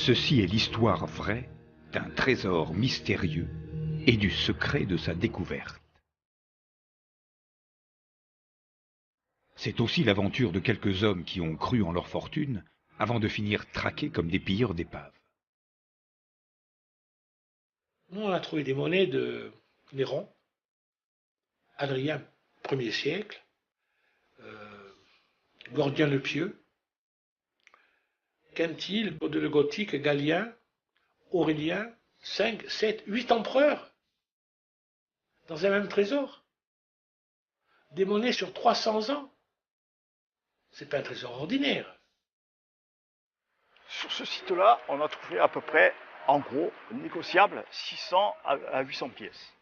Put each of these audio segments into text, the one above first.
Ceci est l'histoire vraie d'un trésor mystérieux et du secret de sa découverte. C'est aussi l'aventure de quelques hommes qui ont cru en leur fortune avant de finir traqués comme des pilleurs d'épaves. Nous, on a trouvé des monnaies de Néron, Adrien, 1er siècle, Gordien le Pieux, Quintil, de le Gothique, Galien, Aurélien, 5, 7, 8 empereurs dans un même trésor. Des monnaies sur 300 ans. C'est pas un trésor ordinaire. Sur ce site-là, on a trouvé à peu près, en gros, négociable, 600 à 800 pièces.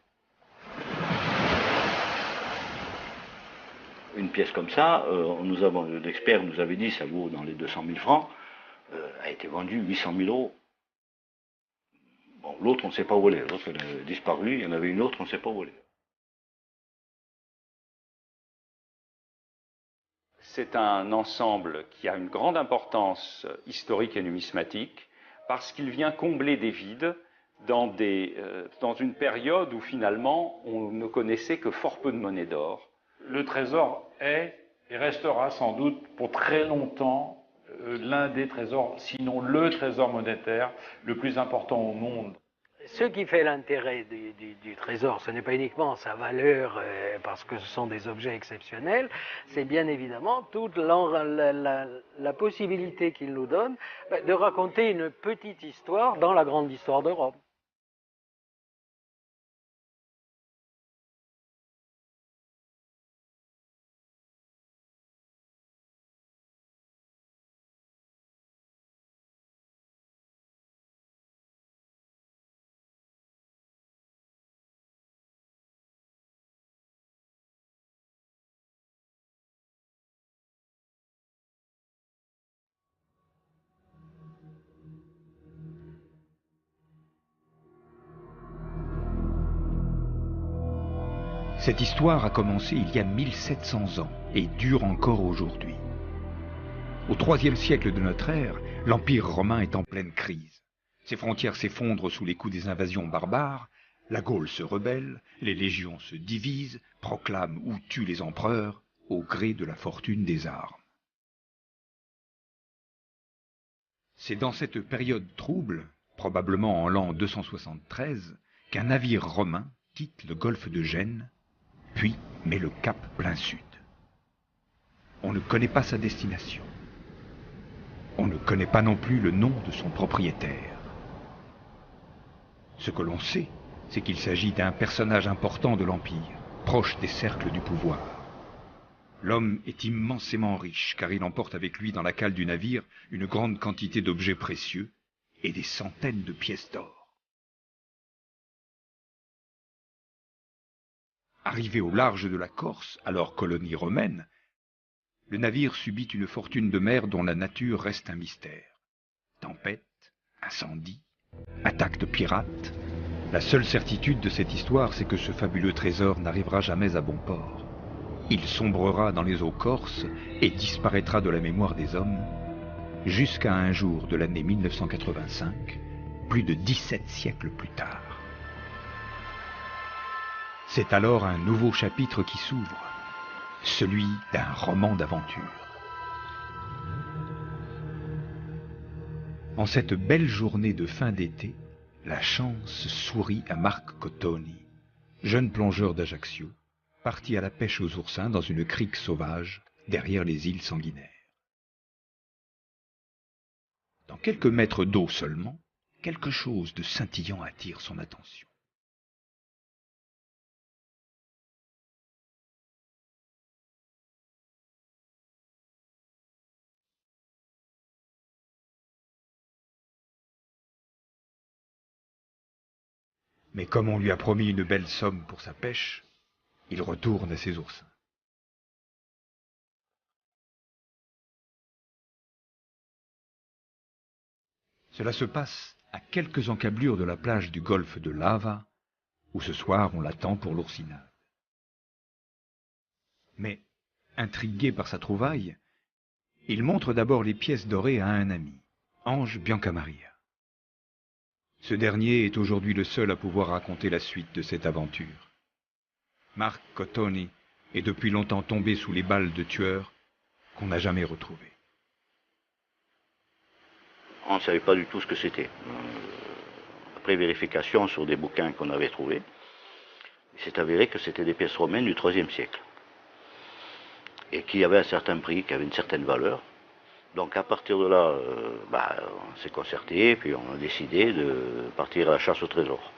Une pièce comme ça, l'expert nous avait dit ça vaut dans les 200 000 francs, a été vendue 800 000 euros. Bon, l'autre, on ne sait pas où elle est. L'autre, elle a disparu. Il y en avait une autre, on ne sait pas où elle est. C'est un ensemble qui a une grande importance historique et numismatique parce qu'il vient combler des vides dans une période où finalement on ne connaissait que fort peu de monnaie d'or. Le trésor est et restera sans doute pour très longtemps l'un des trésors, sinon le trésor monétaire le plus important au monde. Ce qui fait l'intérêt du trésor, ce n'est pas uniquement sa valeur, parce que ce sont des objets exceptionnels, c'est bien évidemment toute la possibilité qu'il nous donne de raconter une petite histoire dans la grande histoire d'Europe. Cette histoire a commencé il y a 1700 ans et dure encore aujourd'hui. Au IIIe siècle de notre ère, l'Empire romain est en pleine crise. Ses frontières s'effondrent sous les coups des invasions barbares, la Gaule se rebelle, les légions se divisent, proclament ou tuent les empereurs au gré de la fortune des armes. C'est dans cette période trouble, probablement en l'an 273, qu'un navire romain quitte le golfe de Gênes, puis met le cap plein sud. On ne connaît pas sa destination. On ne connaît pas non plus le nom de son propriétaire. Ce que l'on sait, c'est qu'il s'agit d'un personnage important de l'Empire, proche des cercles du pouvoir. L'homme est immensément riche, car il emporte avec lui dans la cale du navire une grande quantité d'objets précieux et des centaines de pièces d'or. Arrivé au large de la Corse, alors colonie romaine, le navire subit une fortune de mer dont la nature reste un mystère. Tempête, incendie, attaque de pirates. La seule certitude de cette histoire, c'est que ce fabuleux trésor n'arrivera jamais à bon port. Il sombrera dans les eaux corses et disparaîtra de la mémoire des hommes jusqu'à un jour de l'année 1985, plus de 17 siècles plus tard. C'est alors un nouveau chapitre qui s'ouvre, celui d'un roman d'aventure. En cette belle journée de fin d'été, la chance sourit à Marc Cottoni, jeune plongeur d'Ajaccio, parti à la pêche aux oursins dans une crique sauvage derrière les îles Sanguinaires. Dans quelques mètres d'eau seulement, quelque chose de scintillant attire son attention. Mais comme on lui a promis une belle somme pour sa pêche, il retourne à ses oursins. Cela se passe à quelques encablures de la plage du golfe de Lava, où ce soir on l'attend pour l'oursinade. Mais, intrigué par sa trouvaille, il montre d'abord les pièces dorées à un ami, Ange Biancamaria. Ce dernier est aujourd'hui le seul à pouvoir raconter la suite de cette aventure. Marc Cottoni est depuis longtemps tombé sous les balles de tueurs qu'on n'a jamais retrouvés. On ne savait pas du tout ce que c'était. Après vérification sur des bouquins qu'on avait trouvés, il s'est avéré que c'était des pièces romaines du IIIe siècle. Et qui avaient un certain prix, qui avaient une certaine valeur. Donc à partir de là, on s'est concerté, puis on a décidé de partir à la chasse au trésor.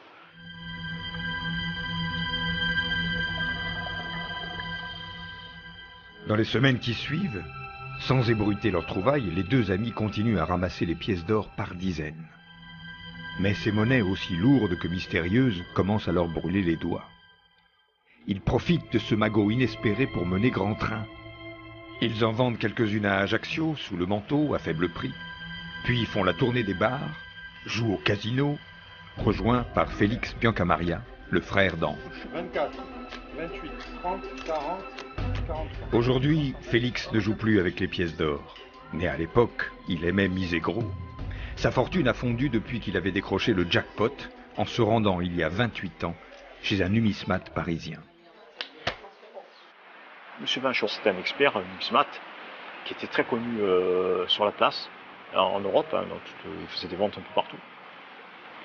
Dans les semaines qui suivent, sans ébruiter leurs trouvailles, les deux amis continuent à ramasser les pièces d'or par dizaines. Mais ces monnaies aussi lourdes que mystérieuses commencent à leur brûler les doigts. Ils profitent de ce magot inespéré pour mener grand train. Ils en vendent quelques-unes à Ajaccio, sous le manteau, à faible prix, puis font la tournée des bars, jouent au casino, rejoints par Félix Biancamaria, le frère d'Ange. 24, 28, 30, 40, 43. Aujourd'hui, Félix ne joue plus avec les pièces d'or, mais à l'époque, il aimait miser gros. Sa fortune a fondu depuis qu'il avait décroché le jackpot en se rendant il y a 28 ans chez un numismate parisien. Monsieur Vinchon, c'était un expert, un numismate, qui était très connu sur la place, en Europe, hein, donc il faisait des ventes un peu partout.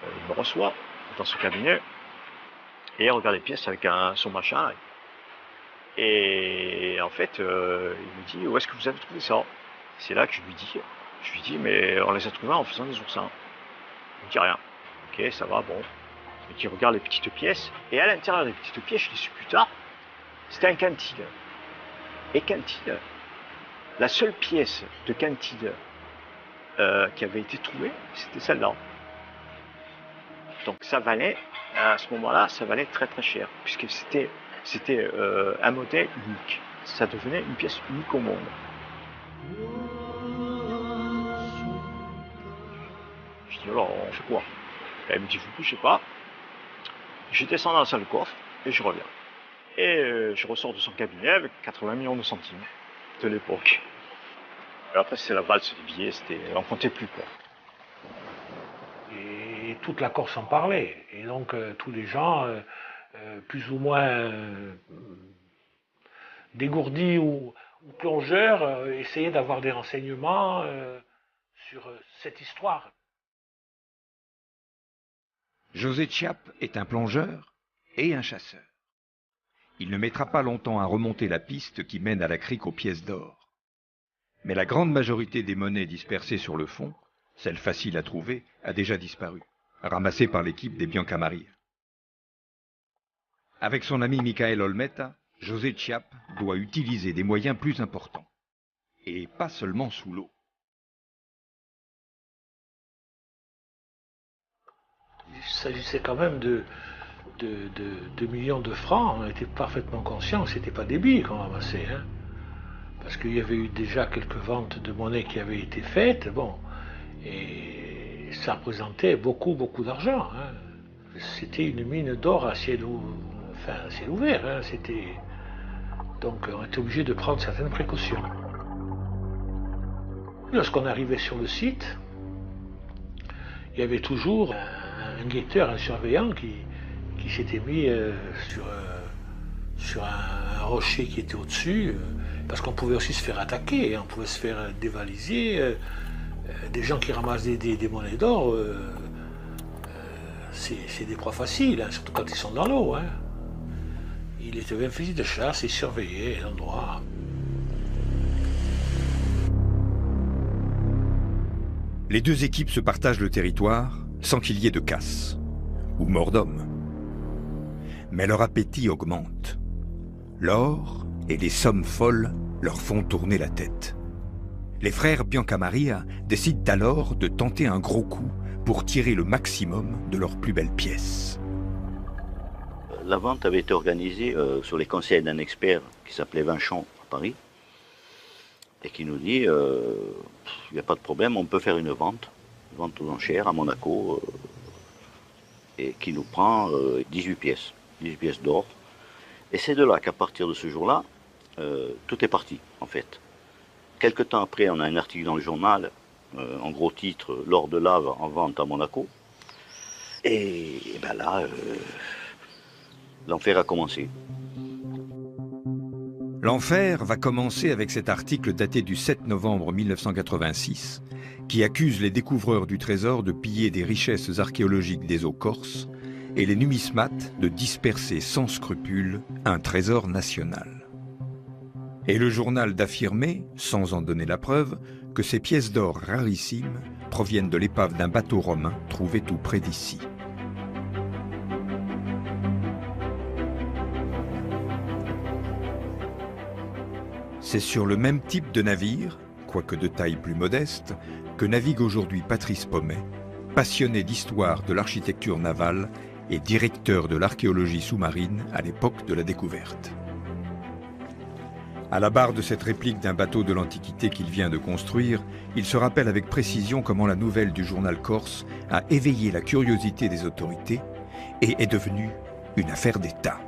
Il me reçoit dans son cabinet, et il regarde les pièces avec son machin. Et en fait, il me dit, où est-ce que vous avez trouvé ça? C'est là que je lui dis, mais on les a trouvés en faisant des oursins. Il me dit rien. Ok, ça va, bon. Et il regarde les petites pièces, et à l'intérieur des petites pièces, je l'ai su plus tard, c'était un cantide. Et cantide, la seule pièce de cantide qui avait été trouvée, c'était celle-là. Donc ça valait, à ce moment-là, ça valait très très cher, puisque c'était un modèle unique. Ça devenait une pièce unique au monde. Je dis alors, on fait quoi? Elle me dit, vous bougez pas. Je descends dans la salle de coffre et je reviens. Et je ressors de son cabinet avec 80 millions de centimes de l'époque. Et après, c'est la valse des billets, on comptait plus, quoi. Et toute la Corse en parlait. Et donc, tous les gens, plus ou moins dégourdis ou plongeurs, essayaient d'avoir des renseignements sur cette histoire. José Chiappe est un plongeur et un chasseur. Il ne mettra pas longtemps à remonter la piste qui mène à la crique aux pièces d'or. Mais la grande majorité des monnaies dispersées sur le fond, celle facile à trouver, a déjà disparu, ramassée par l'équipe des Biancamaria. Avec son ami Michael Olmeta, José Chiappe doit utiliser des moyens plus importants. Et pas seulement sous l'eau. Il s'agissait quand même de millions de francs. On était parfaitement conscients que ce n'était pas des billes qu'on ramassait. Hein, parce qu'il y avait eu déjà quelques ventes de monnaie qui avaient été faites. Bon, et ça représentait beaucoup d'argent. Hein. C'était une mine d'or à ciel ouvert. Hein. Donc on était obligé de prendre certaines précautions. Lorsqu'on arrivait sur le site, il y avait toujours un guetteur, un surveillant qui s'était mis sur un rocher qui était au-dessus, parce qu'on pouvait aussi se faire attaquer, on pouvait se faire dévaliser. Des gens qui ramassent des monnaies d'or, c'est des proies faciles, hein, surtout quand ils sont dans l'eau. Hein. Il était un fusil de chasse, il surveillait l'endroit. Les deux équipes se partagent le territoire sans qu'il y ait de casse ou mort d'homme. Mais leur appétit augmente. L'or et les sommes folles leur font tourner la tête. Les frères Biancamaria décident alors de tenter un gros coup pour tirer le maximum de leurs plus belles pièces. La vente avait été organisée sur les conseils d'un expert qui s'appelait Vinchon à Paris et qui nous dit il n'y a pas de problème, on peut faire une vente aux enchères à Monaco et qui nous prend 18 pièces d'or. Et c'est de là qu'à partir de ce jour-là, tout est parti en fait. Quelque temps après, on a un article dans le journal, en gros titre, l'or de lave en vente à Monaco. Et ben là, l'enfer a commencé. L'enfer va commencer avec cet article daté du 7 novembre 1986 qui accuse les découvreurs du trésor de piller des richesses archéologiques des eaux corses et les numismates de disperser sans scrupule un trésor national. Et le journal d'affirmer, sans en donner la preuve, que ces pièces d'or rarissimes proviennent de l'épave d'un bateau romain trouvé tout près d'ici. C'est sur le même type de navire, quoique de taille plus modeste, que navigue aujourd'hui Patrice Pommet, passionné d'histoire de l'architecture navale et directeur de l'archéologie sous-marine à l'époque de la découverte. À la barre de cette réplique d'un bateau de l'Antiquité qu'il vient de construire, il se rappelle avec précision comment la nouvelle du journal corse a éveillé la curiosité des autorités et est devenue une affaire d'État.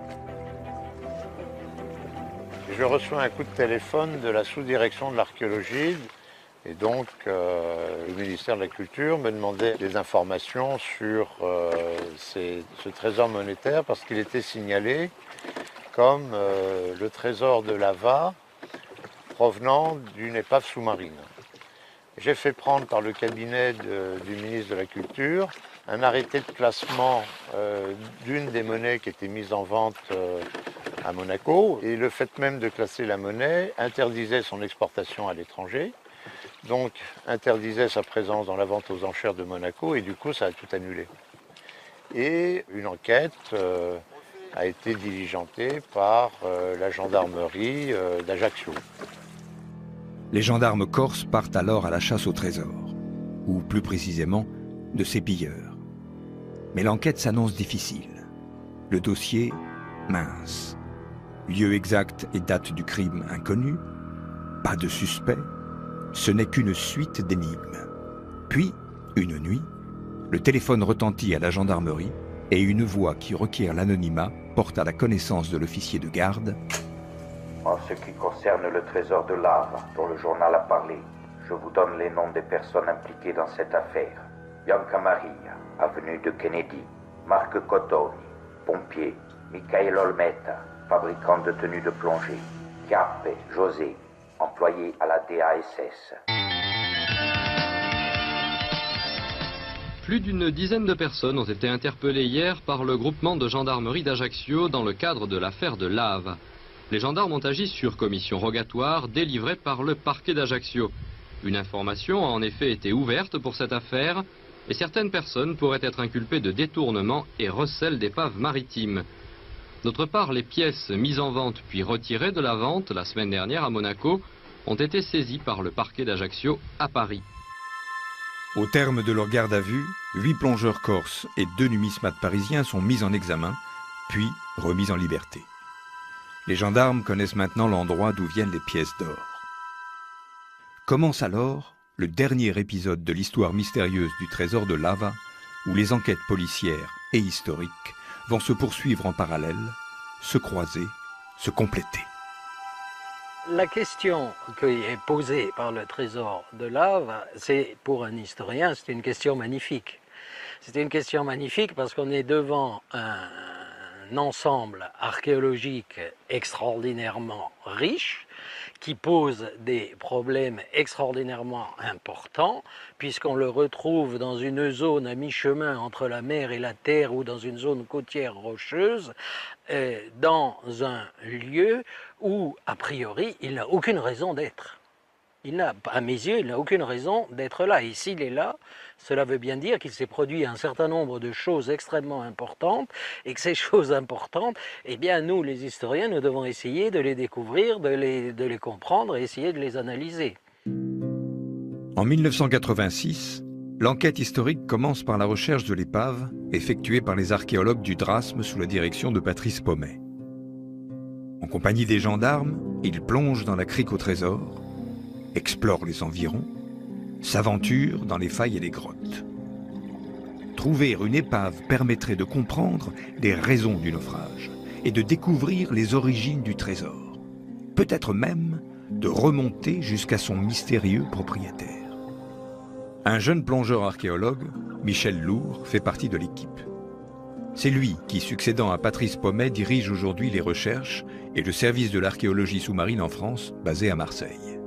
Je reçois un coup de téléphone de la sous-direction de l'archéologie et donc le ministère de la Culture me demandait des informations sur ce trésor monétaire parce qu'il était signalé comme le trésor de lava provenant d'une épave sous-marine. J'ai fait prendre par le cabinet du ministre de la Culture un arrêté de classement d'une des monnaies qui était mise en vente à Monaco, et le fait même de classer la monnaie interdisait son exportation à l'étranger, donc interdisait sa présence dans la vente aux enchères de Monaco, et du coup ça a tout annulé. Et une enquête a été diligentée par la gendarmerie d'Ajaccio. Les gendarmes corses partent alors à la chasse au trésor, ou plus précisément, de ses pilleurs. Mais l'enquête s'annonce difficile. Le dossier, mince. Lieu exact et date du crime inconnu, pas de suspect, ce n'est qu'une suite d'énigmes. Puis, une nuit, le téléphone retentit à la gendarmerie et une voix qui requiert l'anonymat porte à la connaissance de l'officier de garde. En ce qui concerne le trésor de lave dont le journal a parlé, je vous donne les noms des personnes impliquées dans cette affaire. Bianca Maria, avenue de Kennedy, Marc Cotoni, pompier, Michael Olmeta, fabricant de tenues de plongée, Chiappe José, employé à la DASS. Plus d'une dizaine de personnes ont été interpellées hier par le groupement de gendarmerie d'Ajaccio dans le cadre de l'affaire de Lave. Les gendarmes ont agi sur commission rogatoire délivrée par le parquet d'Ajaccio. Une information a en effet été ouverte pour cette affaire et certaines personnes pourraient être inculpées de détournement et recel d'épaves maritimes. D'autre part, les pièces mises en vente puis retirées de la vente la semaine dernière à Monaco ont été saisies par le parquet d'Ajaccio à Paris. Au terme de leur garde à vue, 8 plongeurs corses et 2 numismates parisiens sont mis en examen, puis remis en liberté. Les gendarmes connaissent maintenant l'endroit d'où viennent les pièces d'or. Commence alors le dernier épisode de l'histoire mystérieuse du trésor de Lava, où les enquêtes policières et historiques vont se poursuivre en parallèle, se croiser, se compléter. La question qui est posée par le trésor de Lave, c'est pour un historien, c'est une question magnifique. C'est une question magnifique parce qu'on est devant un ensemble archéologique extraordinairement riche, qui pose des problèmes extraordinairement importants, puisqu'on le retrouve dans une zone à mi-chemin entre la mer et la terre ou dans une zone côtière rocheuse, dans un lieu où, a priori, il n'a aucune raison d'être. À mes yeux, il n'a aucune raison d'être là. Et s'il est là, cela veut bien dire qu'il s'est produit un certain nombre de choses extrêmement importantes et que ces choses importantes, eh bien, nous, les historiens, nous devons essayer de les découvrir, de les comprendre et essayer de les analyser. En 1986, l'enquête historique commence par la recherche de l'épave effectuée par les archéologues du Drasme sous la direction de Patrice Pommet. En compagnie des gendarmes, ils plongent dans la crique au trésor, explore les environs, s'aventure dans les failles et les grottes. Trouver une épave permettrait de comprendre les raisons du naufrage et de découvrir les origines du trésor, peut-être même de remonter jusqu'à son mystérieux propriétaire. Un jeune plongeur archéologue, Michel Lourd fait partie de l'équipe. C'est lui qui, succédant à Patrice Pommet, dirige aujourd'hui les recherches et le service de l'archéologie sous-marine en France, basé à Marseille.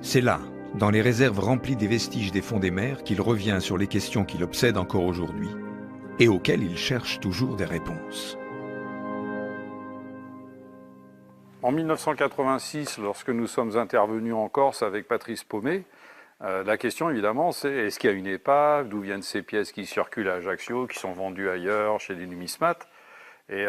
C'est là, dans les réserves remplies des vestiges des fonds des mers, qu'il revient sur les questions qui l'obsèdent encore aujourd'hui et auxquelles il cherche toujours des réponses. En 1986, lorsque nous sommes intervenus en Corse avec Patrice Pommet, la question évidemment c'est est-ce qu'il y a une épave, d'où viennent ces pièces qui circulent à Ajaccio, qui sont vendues ailleurs, chez les numismates. Et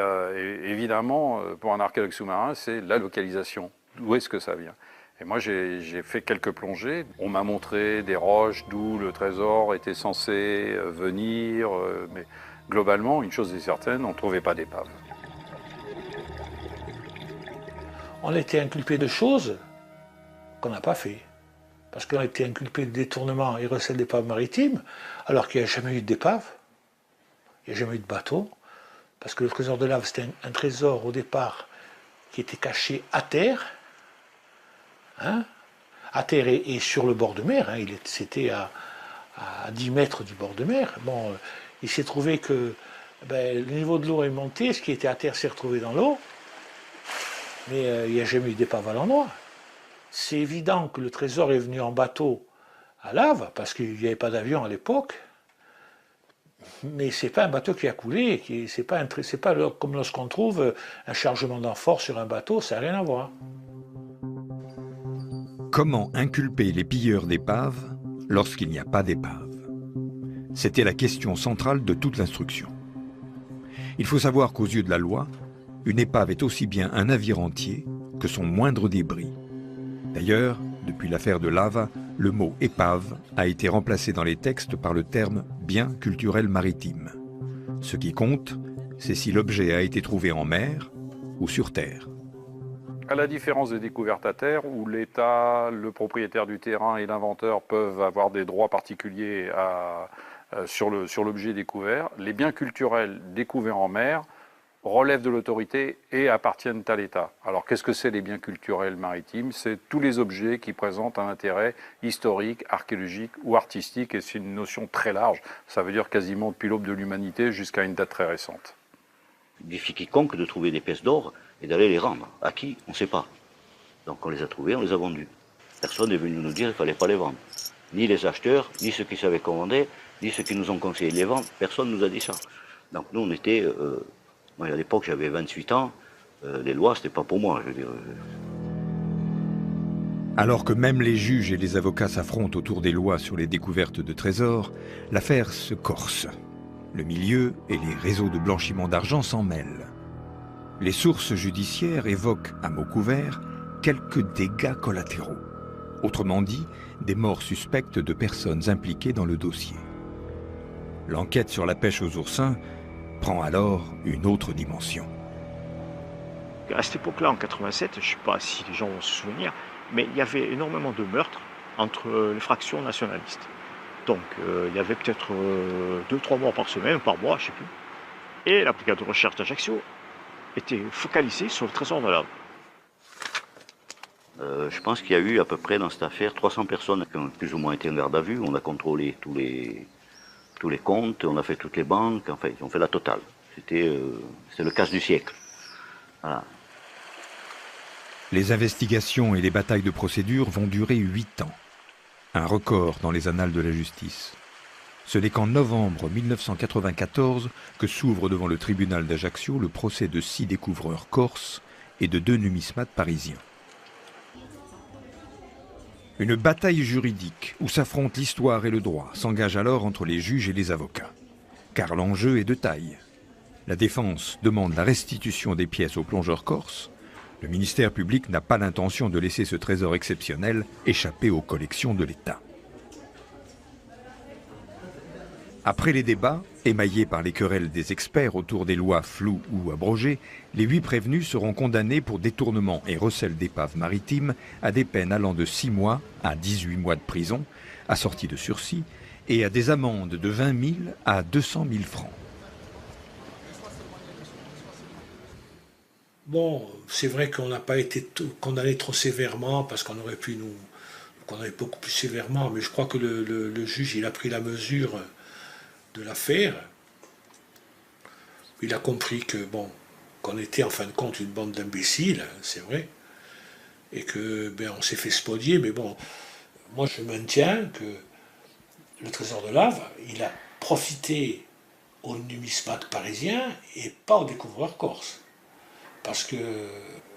évidemment, pour un archéologue sous-marin, c'est la localisation. D'où est-ce que ça vient? Et moi j'ai fait quelques plongées. On m'a montré des roches d'où le trésor était censé venir, mais globalement, une chose est certaine, on ne trouvait pas d'épave. On était inculpé de choses qu'on n'a pas fait. Parce qu'on a été inculpé de détournement et recel d'épave maritime, alors qu'il n'y a jamais eu d'épave, il n'y a jamais eu de bateau, parce que le trésor de lave, c'était un trésor au départ qui était caché à terre, hein, à terre et sur le bord de mer, hein, c'était à 10 mètres du bord de mer. Bon, il s'est trouvé que le niveau de l'eau est monté, ce qui était à terre s'est retrouvé dans l'eau, mais il n'y a jamais eu d'épave à l'endroit. C'est évident que le trésor est venu en bateau à lave, parce qu'il n'y avait pas d'avion à l'époque, mais ce n'est pas un bateau qui a coulé, c'est pas comme lorsqu'on trouve un chargement d'amphore sur un bateau, ça n'a rien à voir. Comment inculper les pilleurs d'épaves lorsqu'il n'y a pas d'épave? C'était la question centrale de toute l'instruction. Il faut savoir qu'aux yeux de la loi, une épave est aussi bien un navire entier que son moindre débris. D'ailleurs, depuis l'affaire de Lava, le mot « épave » a été remplacé dans les textes par le terme « bien culturel maritime ». Ce qui compte, c'est si l'objet a été trouvé en mer ou sur terre. À la différence des découvertes à terre, où l'État, le propriétaire du terrain et l'inventeur peuvent avoir des droits particuliers sur l'objet découvert, les biens culturels découverts en mer relèvent de l'autorité et appartiennent à l'État. Alors qu'est-ce que c'est les biens culturels maritimes? C'est tous les objets qui présentent un intérêt historique, archéologique ou artistique, et c'est une notion très large. Ça veut dire quasiment depuis l'aube de l'humanité jusqu'à une date très récente. Il défie quiconque de trouver des pièces d'or et d'aller les rendre. À qui? On ne sait pas. Donc on les a trouvées, on les a vendues. Personne n'est venu nous dire qu'il ne fallait pas les vendre. Ni les acheteurs, ni ceux qui savaient qu'on vendait, ni ceux qui nous ont conseillé de les vendre. Personne ne nous a dit ça. Donc nous on était... Moi, à l'époque, j'avais 28 ans, les lois, c'était pas pour moi, je veux dire. Alors que même les juges et les avocats s'affrontent autour des lois sur les découvertes de trésors, l'affaire se corse. Le milieu et les réseaux de blanchiment d'argent s'en mêlent. Les sources judiciaires évoquent, à mots couverts, quelques dégâts collatéraux. Autrement dit, des morts suspectes de personnes impliquées dans le dossier. L'enquête sur la pêche aux oursins prend alors une autre dimension. À cette époque-là, en 87, je ne sais pas si les gens vont se souvenir, mais il y avait énormément de meurtres entre les fractions nationalistes. Donc il y avait peut-être 2-3 morts par semaine, par mois, je ne sais plus. Et la brigade de recherche d'Ajaccio était focalisée sur le trésor de lave. Je pense qu'il y a eu à peu près dans cette affaire 300 personnes qui ont plus ou moins été en garde à vue. On a contrôlé tous les comptes, on a fait toutes les banques, enfin, on fait la totale. C'était le casse du siècle. Voilà. Les investigations et les batailles de procédure vont durer 8 ans. Un record dans les annales de la justice. Ce n'est qu'en novembre 1994 que s'ouvre devant le tribunal d'Ajaccio le procès de 6 découvreurs corses et de 2 numismates parisiens. Une bataille juridique où s'affrontent l'histoire et le droit s'engage alors entre les juges et les avocats. Car l'enjeu est de taille. La défense demande la restitution des pièces aux plongeurs corses. Le ministère public n'a pas l'intention de laisser ce trésor exceptionnel échapper aux collections de l'État. Après les débats, émaillés par les querelles des experts autour des lois floues ou abrogées, les 8 prévenus seront condamnés pour détournement et recel d'épaves maritimes à des peines allant de 6 mois à 18 mois de prison, assorties de sursis, et à des amendes de 20 000 à 200 000 francs. Bon, c'est vrai qu'on n'a pas été condamné trop sévèrement parce qu'on aurait pu nous condamné beaucoup plus sévèrement, mais je crois que le juge il a pris la mesure de l'affaire. Il a compris que bon, qu'on était en fin de compte une bande d'imbéciles, c'est vrai, et que on s'est fait spolier, mais bon, moi je maintiens que le trésor de Lave, il a profité aux numismates parisiens et pas aux découvreurs corses. Parce que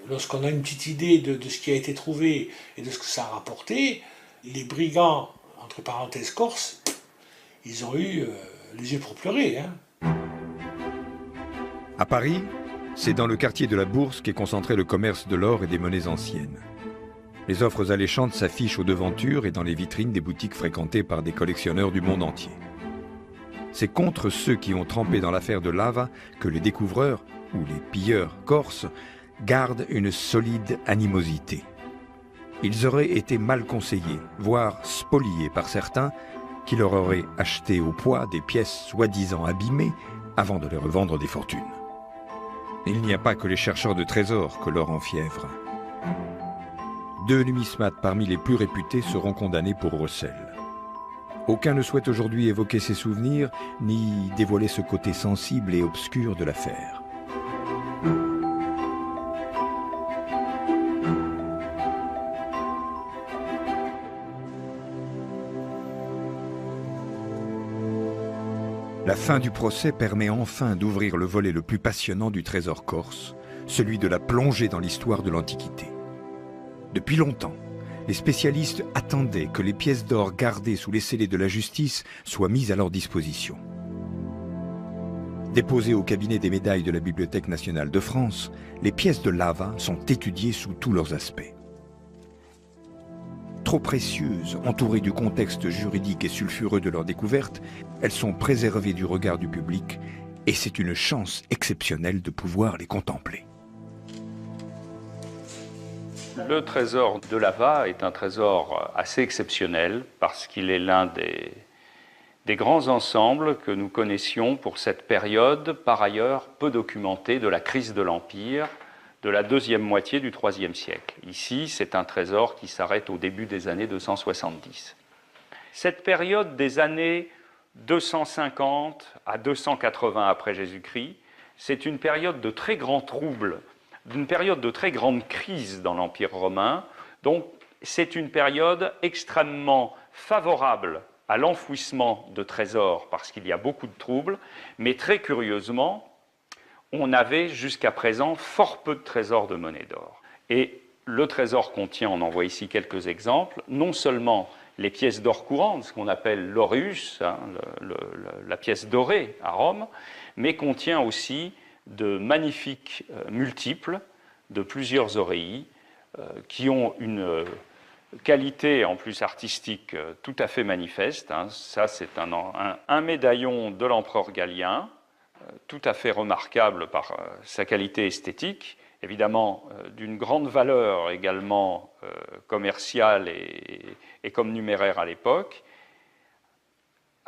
lorsqu'on a une petite idée de ce qui a été trouvé et de ce que ça a rapporté, les brigands, entre parenthèses corses, ils ont eu les yeux pour pleurer. Hein. À Paris, c'est dans le quartier de la Bourse qu'est concentré le commerce de l'or et des monnaies anciennes. Les offres alléchantes s'affichent aux devantures et dans les vitrines des boutiques fréquentées par des collectionneurs du monde entier. C'est contre ceux qui ont trempé dans l'affaire de Lava que les découvreurs, ou les pilleurs corses, gardent une solide animosité. Ils auraient été mal conseillés, voire spoliés par certains, qui leur auraient acheté au poids des pièces soi-disant abîmées avant de les revendre des fortunes. Il n'y a pas que les chercheurs de trésors que l'or enfièvre. 2 numismates parmi les plus réputés seront condamnés pour recel. Aucun ne souhaite aujourd'hui évoquer ses souvenirs, ni dévoiler ce côté sensible et obscur de l'affaire. La fin du procès permet enfin d'ouvrir le volet le plus passionnant du trésor corse, celui de la plongée dans l'histoire de l'Antiquité. Depuis longtemps, les spécialistes attendaient que les pièces d'or gardées sous les scellés de la justice soient mises à leur disposition. Déposées au cabinet des médailles de la Bibliothèque nationale de France, les pièces de Lava sont étudiées sous tous leurs aspects. Trop précieuses, entourées du contexte juridique et sulfureux de leur découverte, elles sont préservées du regard du public et c'est une chance exceptionnelle de pouvoir les contempler. Le trésor de Lava est un trésor assez exceptionnel parce qu'il est l'un des grands ensembles que nous connaissions pour cette période, par ailleurs peu documentée, de la crise de l'Empire, de la deuxième moitié du IIIe siècle. Ici, c'est un trésor qui s'arrête au début des années 270. Cette période des années 250 à 280 après Jésus-Christ, c'est une période de très grands troubles, d'une période de très grande crise dans l'Empire romain. Donc, c'est une période extrêmement favorable à l'enfouissement de trésors parce qu'il y a beaucoup de troubles, mais très curieusement, on avait jusqu'à présent fort peu de trésors de monnaie d'or. Et le trésor contient, on en voit ici quelques exemples, non seulement les pièces d'or courantes, ce qu'on appelle l'aureus, hein, la pièce dorée à Rome, mais contient aussi de magnifiques multiples de plusieurs oreilles qui ont une qualité en plus artistique tout à fait manifeste. Hein. Ça, c'est un médaillon de l'empereur Galien, tout à fait remarquable par sa qualité esthétique, évidemment d'une grande valeur également commerciale et comme numéraire à l'époque,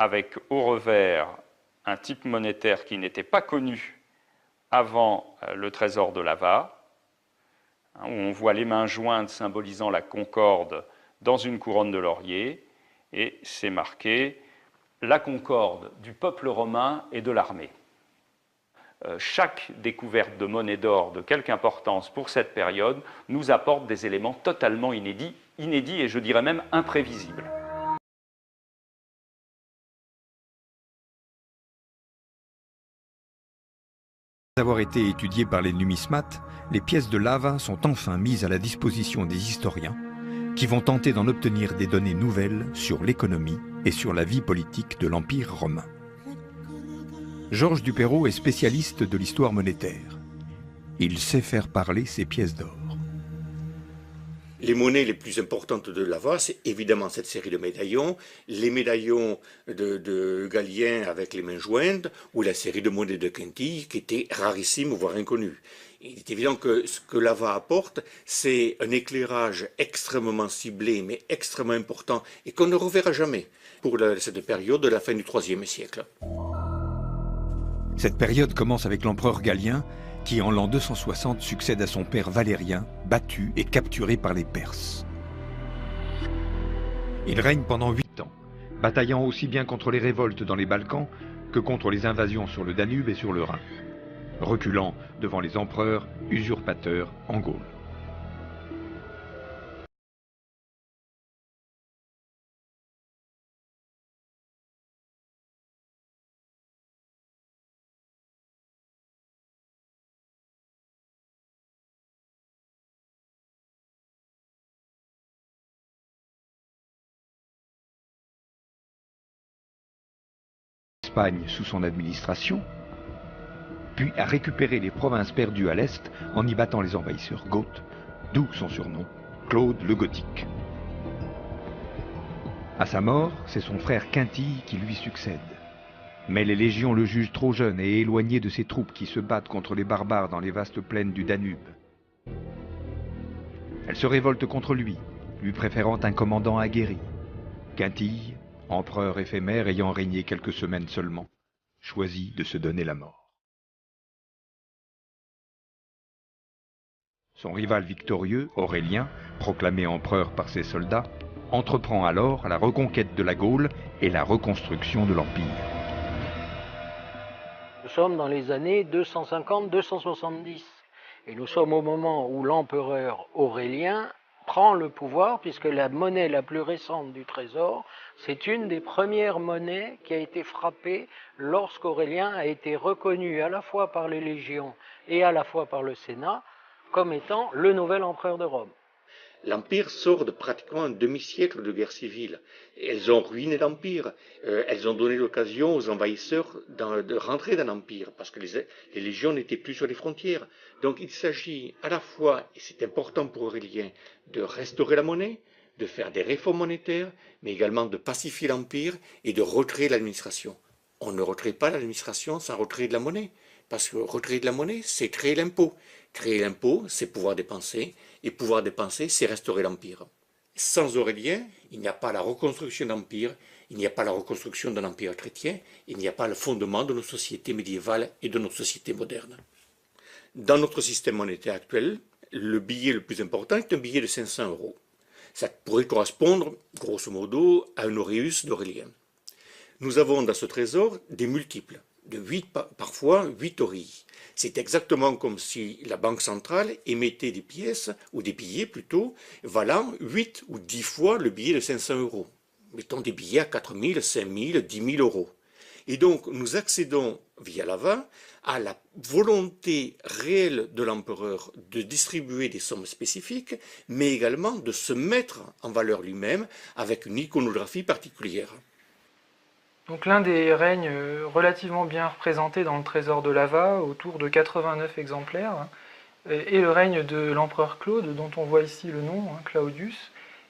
avec au revers un type monétaire qui n'était pas connu avant le trésor de Lava, où on voit les mains jointes symbolisant la concorde dans une couronne de laurier, et c'est marqué « la concorde du peuple romain et de l'armée ». Chaque découverte de monnaie d'or de quelque importance pour cette période nous apporte des éléments totalement inédits et je dirais même imprévisibles. Après avoir été étudiées par les numismates, les pièces de Lava sont enfin mises à la disposition des historiens qui vont tenter d'en obtenir des données nouvelles sur l'économie et sur la vie politique de l'Empire romain. Georges Duperrot est spécialiste de l'histoire monétaire. Il sait faire parler ses pièces d'or. Les monnaies les plus importantes de Lava, c'est évidemment cette série de médaillons, les médaillons de Galien avec les mains jointes, ou la série de monnaies de Quintil, qui étaient rarissimes, voire inconnues. Il est évident que ce que Lava apporte, c'est un éclairage extrêmement ciblé, mais extrêmement important, et qu'on ne reverra jamais pour cette période de la fin du IIIe siècle. Cette période commence avec l'empereur Galien, qui en l'an 260 succède à son père Valérien, battu et capturé par les Perses. Il règne pendant 8 ans, bataillant aussi bien contre les révoltes dans les Balkans que contre les invasions sur le Danube et sur le Rhin, reculant devant les empereurs usurpateurs en Gaule. Espagne sous son administration, puis a récupéré les provinces perdues à l'Est en y battant les envahisseurs goths, d'où son surnom, Claude le Gothique. À sa mort, c'est son frère Quintille qui lui succède. Mais les légions le jugent trop jeune et éloigné de ses troupes qui se battent contre les barbares dans les vastes plaines du Danube. Elles se révoltent contre lui, lui préférant un commandant aguerri. Quintille, empereur éphémère ayant régné quelques semaines seulement, choisit de se donner la mort. Son rival victorieux, Aurélien, proclamé empereur par ses soldats, entreprend alors la reconquête de la Gaule et la reconstruction de l'Empire. Nous sommes dans les années 250-270 et nous sommes au moment où l'empereur Aurélien prend le pouvoir, puisque la monnaie la plus récente du trésor, c'est une des premières monnaies qui a été frappée lorsqu'Aurélien a été reconnu à la fois par les légions et à la fois par le Sénat comme étant le nouvel empereur de Rome. L'Empire sort de pratiquement un demi-siècle de guerre civile. Elles ont ruiné l'Empire. Elles ont donné l'occasion aux envahisseurs de rentrer dans l'Empire, parce que les légions n'étaient plus sur les frontières. Donc il s'agit à la fois, et c'est important pour Aurélien, de restaurer la monnaie, de faire des réformes monétaires, mais également de pacifier l'Empire et de recréer l'administration. On ne recrée pas l'administration sans recréer de la monnaie, parce que recréer de la monnaie, c'est créer l'impôt. Créer l'impôt, c'est pouvoir dépenser, et pouvoir dépenser, c'est restaurer l'Empire. Sans Aurélien, il n'y a pas la reconstruction d'Empire, il n'y a pas la reconstruction d'un empire chrétien, il n'y a pas le fondement de nos sociétés médiévales et de nos sociétés modernes. Dans notre système monétaire actuel, le billet le plus important est un billet de 500 €. Ça pourrait correspondre, grosso modo, à un auréus d'Aurélien. Nous avons dans ce trésor des multiples, de 8, parfois 8 auréis. C'est exactement comme si la Banque centrale émettait des pièces, ou des billets plutôt, valant 8 ou 10 fois le billet de 500 €. Mettons des billets à 4 000, 5 000, 10 000 €. Et donc nous accédons via l'AVA à la volonté réelle de l'empereur de distribuer des sommes spécifiques, mais également de se mettre en valeur lui-même avec une iconographie particulière. Donc l'un des règnes relativement bien représentés dans le trésor de l'AVA, autour de 89 exemplaires, est le règne de l'empereur Claude, dont on voit ici le nom, Claudius.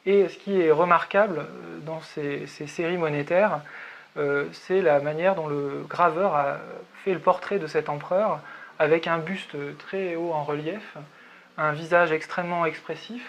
Et ce qui est remarquable dans ces séries monétaires, c'est la manière dont le graveur a fait le portrait de cet empereur, avec un buste très haut en relief, un visage extrêmement expressif,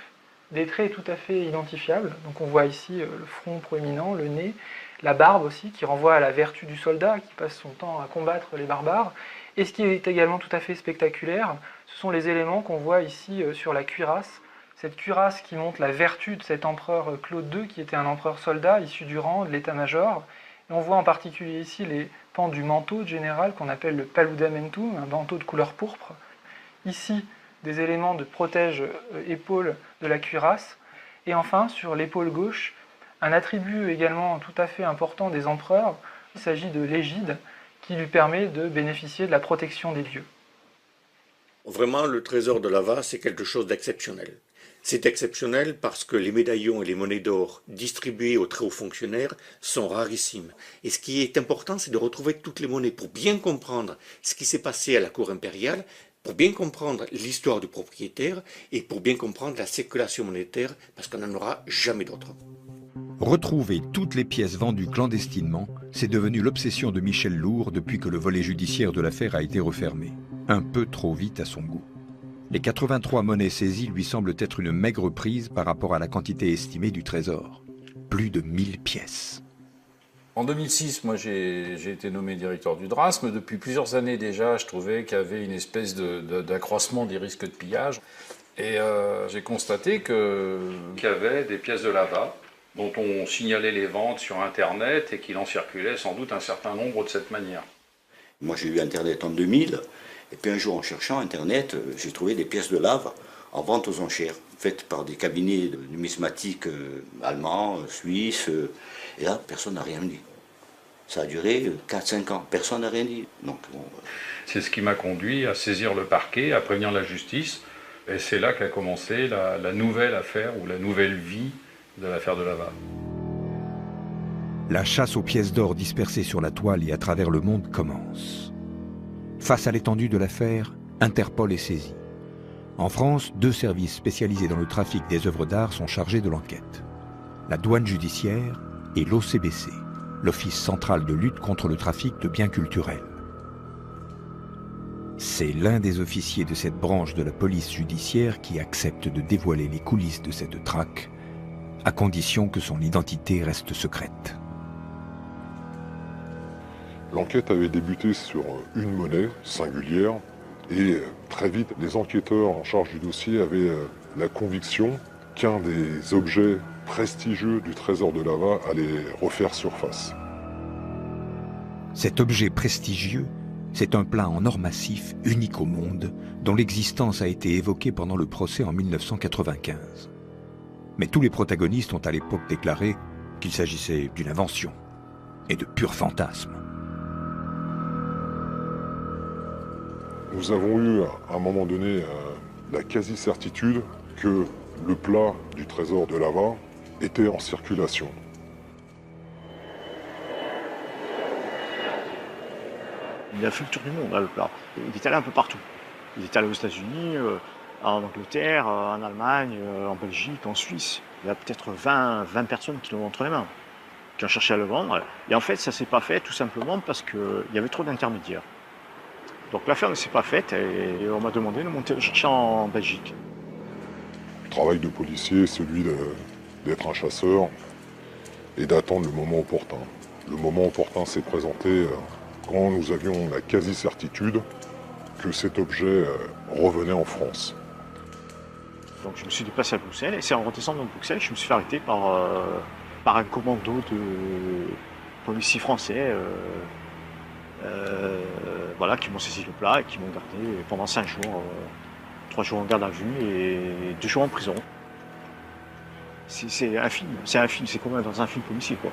des traits tout à fait identifiables. Donc on voit ici le front proéminent, le nez, la barbe aussi, qui renvoie à la vertu du soldat qui passe son temps à combattre les barbares. Et ce qui est également tout à fait spectaculaire, ce sont les éléments qu'on voit ici sur la cuirasse. Cette cuirasse qui montre la vertu de cet empereur Claude II, qui était un empereur soldat issu du rang de l'état-major. Et on voit en particulier ici les pans du manteau général qu'on appelle le paludamentum, un manteau de couleur pourpre. Ici, des éléments de protège-épaule de la cuirasse. Et enfin, sur l'épaule gauche, un attribut également tout à fait important des empereurs, il s'agit de l'égide, qui lui permet de bénéficier de la protection des dieux. Vraiment, le trésor de l'AVA, c'est quelque chose d'exceptionnel. C'est exceptionnel parce que les médaillons et les monnaies d'or distribuées aux très hauts fonctionnaires sont rarissimes. Et ce qui est important, c'est de retrouver toutes les monnaies pour bien comprendre ce qui s'est passé à la cour impériale, pour bien comprendre l'histoire du propriétaire et pour bien comprendre la circulation monétaire, parce qu'on n'en aura jamais d'autres. Retrouver toutes les pièces vendues clandestinement, c'est devenu l'obsession de Michel Lourd depuis que le volet judiciaire de l'affaire a été refermé. Un peu trop vite à son goût. Les 83 monnaies saisies lui semblent être une maigre prise par rapport à la quantité estimée du trésor. Plus de 1000 pièces. En 2006, moi j'ai été nommé directeur du Drasme. Depuis plusieurs années déjà, je trouvais qu'il y avait une espèce d'accroissement des risques de pillage. Et j'ai constaté qu'il y avait des pièces de l'AVA dont on signalait les ventes sur Internet et qu'il en circulait sans doute un certain nombre de cette manière. Moi j'ai eu Internet en 2000, et puis un jour en cherchant Internet, j'ai trouvé des pièces de lave en vente aux enchères, faites par des cabinets de numismatiques allemands, suisses, et là personne n'a rien dit. Ça a duré 4-5 ans, personne n'a rien dit. Donc, bon, c'est ce qui m'a conduit à saisir le parquet, à prévenir la justice, et c'est là qu'a commencé la nouvelle affaire ou la nouvelle vie de l'affaire de Lava. La chasse aux pièces d'or dispersées sur la toile et à travers le monde commence. Face à l'étendue de l'affaire, Interpol est saisi. En France, 2 services spécialisés dans le trafic des œuvres d'art sont chargés de l'enquête. La douane judiciaire et l'OCBC, l'Office central de lutte contre le trafic de biens culturels. C'est l'un des officiers de cette branche de la police judiciaire qui accepte de dévoiler les coulisses de cette traque, à condition que son identité reste secrète. L'enquête avait débuté sur une monnaie singulière et très vite, les enquêteurs en charge du dossier avaient la conviction qu'un des objets prestigieux du trésor de Lava allait refaire surface. Cet objet prestigieux, c'est un plat en or massif unique au monde, dont l'existence a été évoquée pendant le procès en 1995. Mais tous les protagonistes ont à l'époque déclaré qu'il s'agissait d'une invention et de pur fantasme. Nous avons eu à un moment donné la quasi-certitude que le plat du trésor de Lava était en circulation. Il a fait le tour du monde, là, le plat. Il est allé un peu partout. Il est allé aux États-Unis, en Angleterre, en Allemagne, en Belgique, en Suisse. Il y a peut-être 20 personnes qui l'ont entre les mains, qui ont cherché à le vendre. Et en fait, ça ne s'est pas fait tout simplement parce qu'il y avait trop d'intermédiaires. Donc l'affaire ne s'est pas faite et on m'a demandé de monter le chercher en Belgique. Le travail de policier est celui d'être un chasseur et d'attendre le moment opportun. Le moment opportun s'est présenté quand nous avions la quasi-certitude que cet objet revenait en France. Donc je me suis déplacé à Bruxelles et c'est en redescendant de Bruxelles que je me suis fait arrêter par un commando de policiers français voilà, qui m'ont saisi le plat et qui m'ont gardé pendant 5 jours, 3 jours en garde à vue et 2 jours en prison. C'est un film, c'est comme dans un film policier, quoi.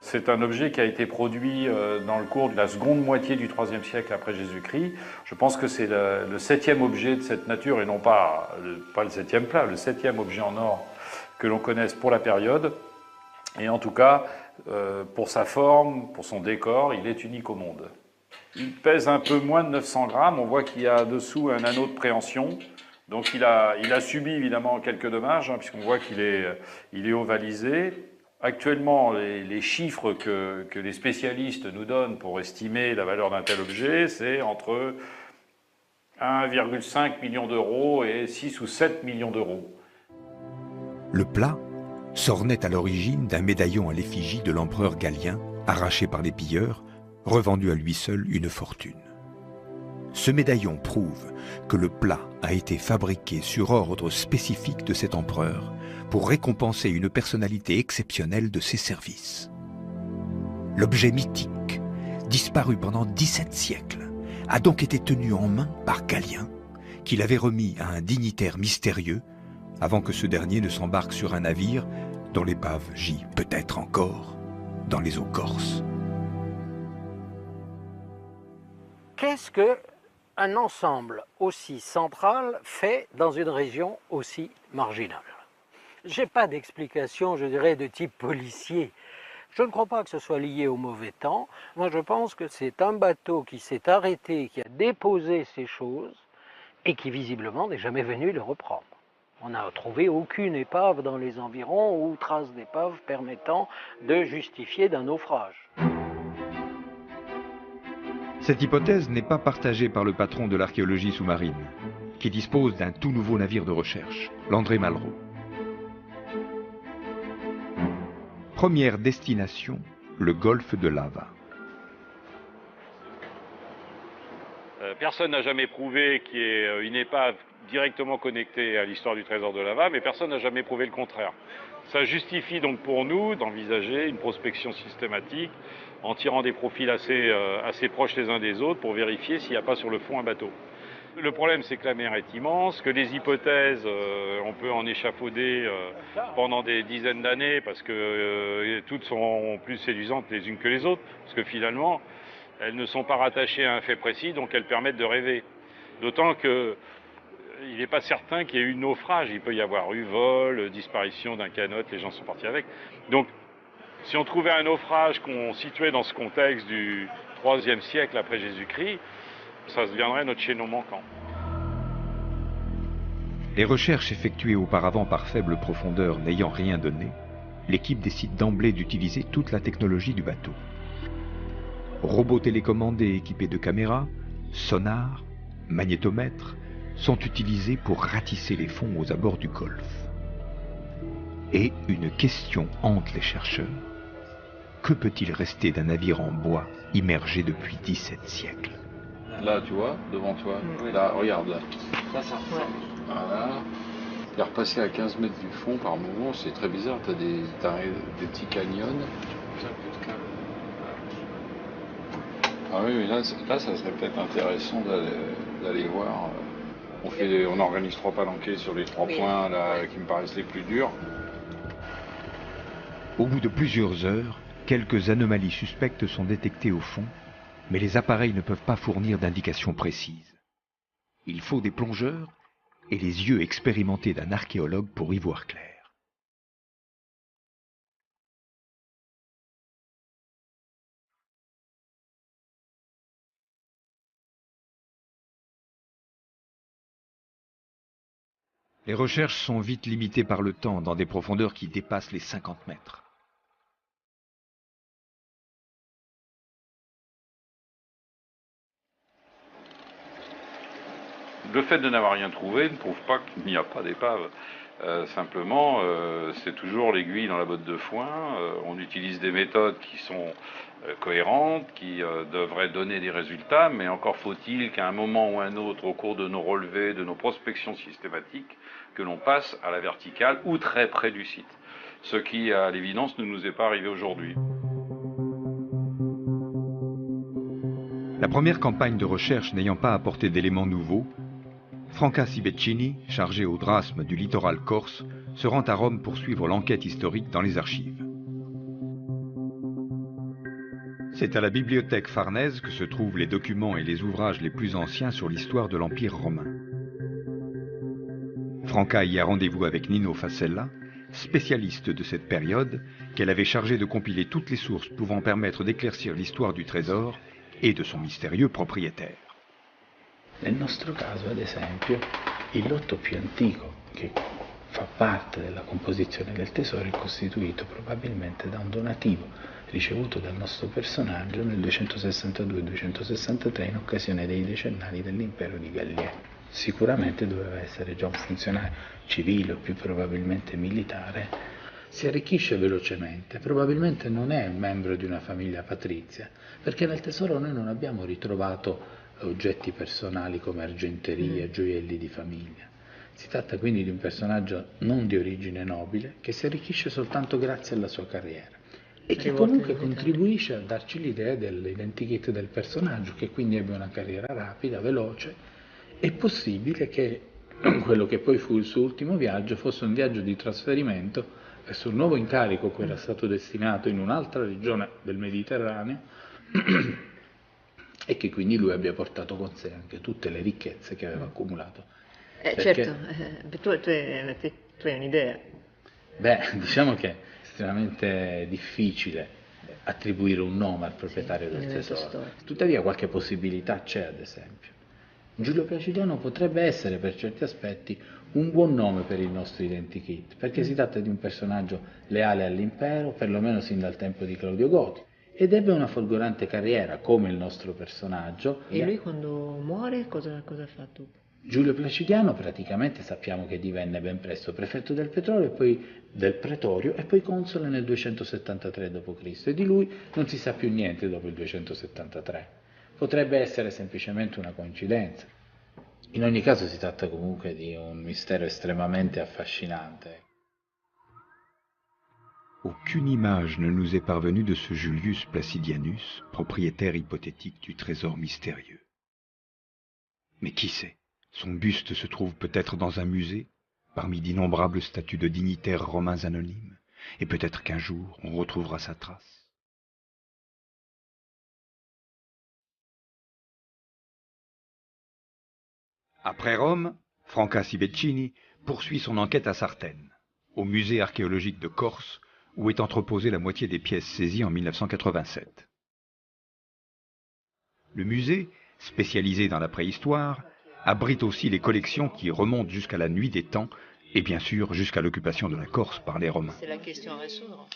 C'est un objet qui a été produit dans le cours de la seconde moitié du IIIe siècle après Jésus-Christ. Je pense que c'est le 7e objet de cette nature, et non pas le 7e plat, le 7e objet en or que l'on connaisse pour la période. Et en tout cas, pour sa forme, pour son décor, il est unique au monde. Il pèse un peu moins de 900 grammes. On voit qu'il y a dessous un anneau de préhension. Donc il a subi évidemment quelques dommages, hein, puisqu'on voit qu'il est ovalisé. Actuellement, les chiffres que les spécialistes nous donnent pour estimer la valeur d'un tel objet, c'est entre 1,5 million d'euros et 6 ou 7 millions d'euros. Le plat s'ornait à l'origine d'un médaillon à l'effigie de l'empereur Galien, arraché par les pilleurs, revendu à lui seul une fortune. Ce médaillon prouve que le plat a été fabriqué sur ordre spécifique de cet empereur pour récompenser une personnalité exceptionnelle de ses services. L'objet mythique, disparu pendant 17 siècles, a donc été tenu en main par Galien, qui l'avait remis à un dignitaire mystérieux avant que ce dernier ne s'embarque sur un navire dont l'épave gît peut-être encore dans les eaux corses. Qu'est-ce qu'un ensemble aussi central fait dans une région aussi marginale? Je n'ai pas d'explication, je dirais, de type policier. Je ne crois pas que ce soit lié au mauvais temps. Moi, je pense que c'est un bateau qui s'est arrêté, qui a déposé ces choses et qui, visiblement, n'est jamais venu le reprendre. On n'a trouvé aucune épave dans les environs ou trace d'épave permettant de justifier d'un naufrage. Cette hypothèse n'est pas partagée par le patron de l'archéologie sous-marine, qui dispose d'un tout nouveau navire de recherche, l'André Malraux. Première destination, le golfe de Lava. Personne n'a jamais prouvé qu'il y ait une épave directement connectée à l'histoire du trésor de Lava, mais personne n'a jamais prouvé le contraire. Ça justifie donc pour nous d'envisager une prospection systématique en tirant des profils assez proches les uns des autres pour vérifier s'il n'y a pas sur le fond un bateau. Le problème, c'est que la mer est immense, que les hypothèses, on peut en échafauder pendant des dizaines d'années parce que toutes sont plus séduisantes les unes que les autres, parce que finalement, elles ne sont pas rattachées à un fait précis, donc elles permettent de rêver. D'autant que il n'est pas certain qu'il y ait eu naufrage. Il peut y avoir eu vol, disparition d'un canot, les gens sont partis avec. Donc, si on trouvait un naufrage qu'on situait dans ce contexte du IIIe siècle après Jésus-Christ, ça deviendrait notre chaînon manquant. Les recherches effectuées auparavant par faible profondeur n'ayant rien donné, l'équipe décide d'emblée d'utiliser toute la technologie du bateau. Robots télécommandés équipés de caméras, sonars, magnétomètres sont utilisés pour ratisser les fonds aux abords du golfe. Et une question hante les chercheurs. Que peut-il rester d'un navire en bois immergé depuis 17 siècles? Là, tu vois, devant toi, là, regarde là. Ça. Voilà. Il est repassé à 15 mètres du fond par moment, c'est très bizarre, t'as des petits canyons. Ah oui, mais là ça serait peut-être intéressant d'aller voir. On organise 3 palanquets sur les 3 points là, qui me paraissent les plus durs. Au bout de plusieurs heures, quelques anomalies suspectes sont détectées au fond, mais les appareils ne peuvent pas fournir d'indications précises. Il faut des plongeurs et les yeux expérimentés d'un archéologue pour y voir clair. Les recherches sont vite limitées par le temps dans des profondeurs qui dépassent les 50 mètres. Le fait de n'avoir rien trouvé ne prouve pas qu'il n'y a pas d'épave. Simplement, c'est toujours l'aiguille dans la botte de foin. On utilise des méthodes qui sont cohérentes, qui devraient donner des résultats, mais encore faut-il qu'à un moment ou un autre, au cours de nos relevés, de nos prospections systématiques, que l'on passe à la verticale ou très près du site. Ce qui, à l'évidence, ne nous est pas arrivé aujourd'hui. La première campagne de recherche n'ayant pas apporté d'éléments nouveaux, Franca Sibeccini, chargé au drasme du littoral corse, se rend à Rome pour suivre l'enquête historique dans les archives. C'est à la bibliothèque Farnèse que se trouvent les documents et les ouvrages les plus anciens sur l'histoire de l'Empire romain. Franca y a rendez-vous avec Nino Fassella, spécialiste de cette période, qu'elle avait chargé de compiler toutes les sources pouvant permettre d'éclaircir l'histoire du trésor et de son mystérieux propriétaire. Nel nostro caso, ad esempio, il lotto più antico che fa parte della composizione del tesoro è costituito probabilmente da un donativo ricevuto dal nostro personaggio nel 262-263 in occasione dei decennali dell'impero di Gallien. Sicuramente doveva essere già un funzionario civile o più probabilmente militare. Si arricchisce velocemente, probabilmente non è un membro di una famiglia patrizia, perché nel tesoro noi non abbiamo ritrovato oggetti personali come argenterie, gioielli di famiglia. Si tratta quindi di un personaggio non di origine nobile che si arricchisce soltanto grazie alla sua carriera e che comunque contribuisce a darci l'idea dell'identikit del personaggio, che quindi ebbe una carriera rapida, veloce. È possibile che quello che poi fu il suo ultimo viaggio fosse un viaggio di trasferimento verso un nuovo incarico che era stato destinato in un'altra regione del Mediterraneo e che quindi lui abbia portato con sé anche tutte le ricchezze che aveva accumulato. Certo, tu hai un'idea. Beh, diciamo che è estremamente difficile attribuire un nome al proprietario del tesoro. Tuttavia qualche possibilità c'è, ad esempio. Giulio Placidiano potrebbe essere per certi aspetti un buon nome per il nostro identikit, perché si tratta di un personaggio leale all'impero, perlomeno sin dal tempo di Claudio Goti, ed ebbe una folgorante carriera come il nostro personaggio. E lui quando muore cosa ha fatto? Giulio Placidiano praticamente sappiamo che divenne ben presto prefetto del Pretorio e poi console nel 273 d.C. e di lui non si sa più niente dopo il 273. Potrebbe essere semplicemente una coincidenza. In ogni caso si tratta comunque di un mystère estremamente affascinante. Aucune image ne nous est parvenue de ce Julius Placidianus, propriétaire hypothétique du trésor mystérieux. Mais qui sait, son buste se trouve peut-être dans un musée, parmi d'innombrables statues de dignitaires romains anonymes, et peut-être qu'un jour on retrouvera sa trace. Après Rome, Franca Siveccini poursuit son enquête à Sartène, au musée archéologique de Corse, où est entreposée la moitié des pièces saisies en 1987. Le musée, spécialisé dans la préhistoire, abrite aussi les collections qui remontent jusqu'à la nuit des temps et bien sûr jusqu'à l'occupation de la Corse par les Romains. C'est la question à résoudre.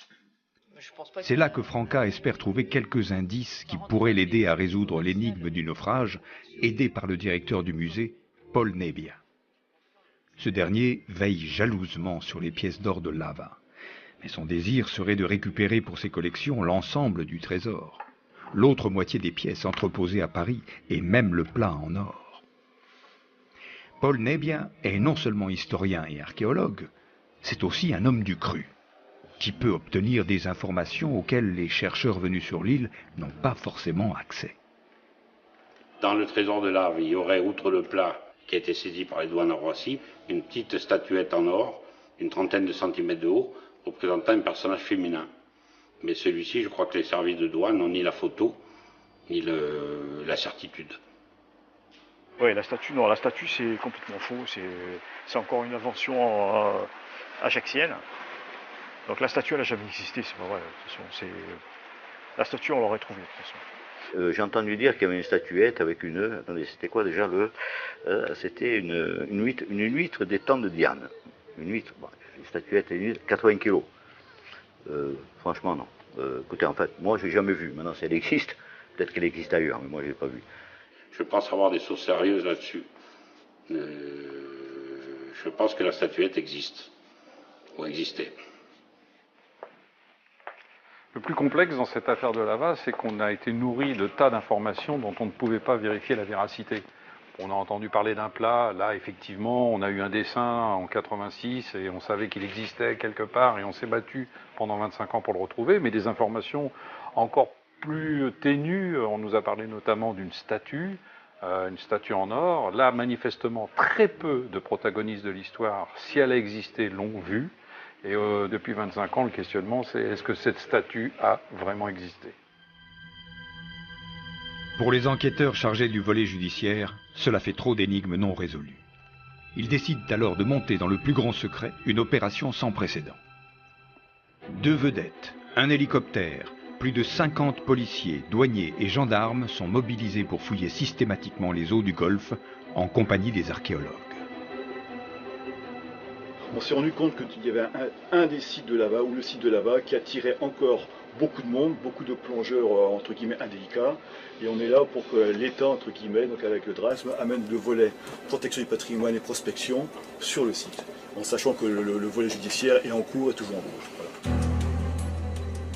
C'est là que Franca espère trouver quelques indices qui pourraient l'aider à résoudre l'énigme du naufrage, aidé par le directeur du musée, Paul Nebbia. Ce dernier veille jalousement sur les pièces d'or de Lava, mais son désir serait de récupérer pour ses collections l'ensemble du trésor, l'autre moitié des pièces entreposées à Paris et même le plat en or. Paul Nebbia est non seulement historien et archéologue, c'est aussi un homme du cru, qui peut obtenir des informations auxquelles les chercheurs venus sur l'île n'ont pas forcément accès. Dans le trésor de Lave, il y aurait, outre le plat qui a été saisi par les douanes à Roissy, une petite statuette en or, une trentaine de centimètres de haut, représentant un personnage féminin. Mais celui-ci, je crois que les services de douane n'ont ni la photo, ni la certitude. Oui, la statue, non, la statue c'est complètement faux, c'est encore une invention ajaxienne. Donc la statue elle n'a jamais existé, c'est pas vrai. De toute façon, la statue on l'aurait trouvée de toute façon. J'ai entendu dire qu'il y avait une statuette avec une... Attendez, c'était quoi déjà c'était une huître des temps de Diane. Une huître, bon, une statuette, 80 kilos. Franchement, non. Écoutez, en fait, moi, j'ai jamais vu. Maintenant, si elle existe, peut-être qu'elle existe ailleurs, mais moi, je l'ai pas vu. Je pense avoir des sources sérieuses là-dessus. Je pense que la statuette existe, ou existait. Le plus complexe dans cette affaire de Lava, c'est qu'on a été nourri de tas d'informations dont on ne pouvait pas vérifier la véracité. On a entendu parler d'un plat, là effectivement on a eu un dessin en 86 et on savait qu'il existait quelque part et on s'est battu pendant 25 ans pour le retrouver, mais des informations encore plus ténues, on nous a parlé notamment d'une statue en or. Là manifestement très peu de protagonistes de l'histoire, si elle a existé, l'ont vue. Et depuis 25 ans, le questionnement, c'est est-ce que cette statue a vraiment existé? Pour les enquêteurs chargés du volet judiciaire, cela fait trop d'énigmes non résolues. Ils décident alors de monter dans le plus grand secret une opération sans précédent. 2 vedettes, un hélicoptère, plus de 50 policiers, douaniers et gendarmes sont mobilisés pour fouiller systématiquement les eaux du Golfe en compagnie des archéologues. On s'est rendu compte qu'il y avait un des sites de Lava, ou le site de Lava, qui attirait encore beaucoup de monde, beaucoup de plongeurs entre guillemets indélicats. Et on est là pour que l'État, entre guillemets, donc avec le DRASM, amène le volet protection du patrimoine et prospection sur le site, en sachant que le volet judiciaire est en cours et toujours en cours. Voilà.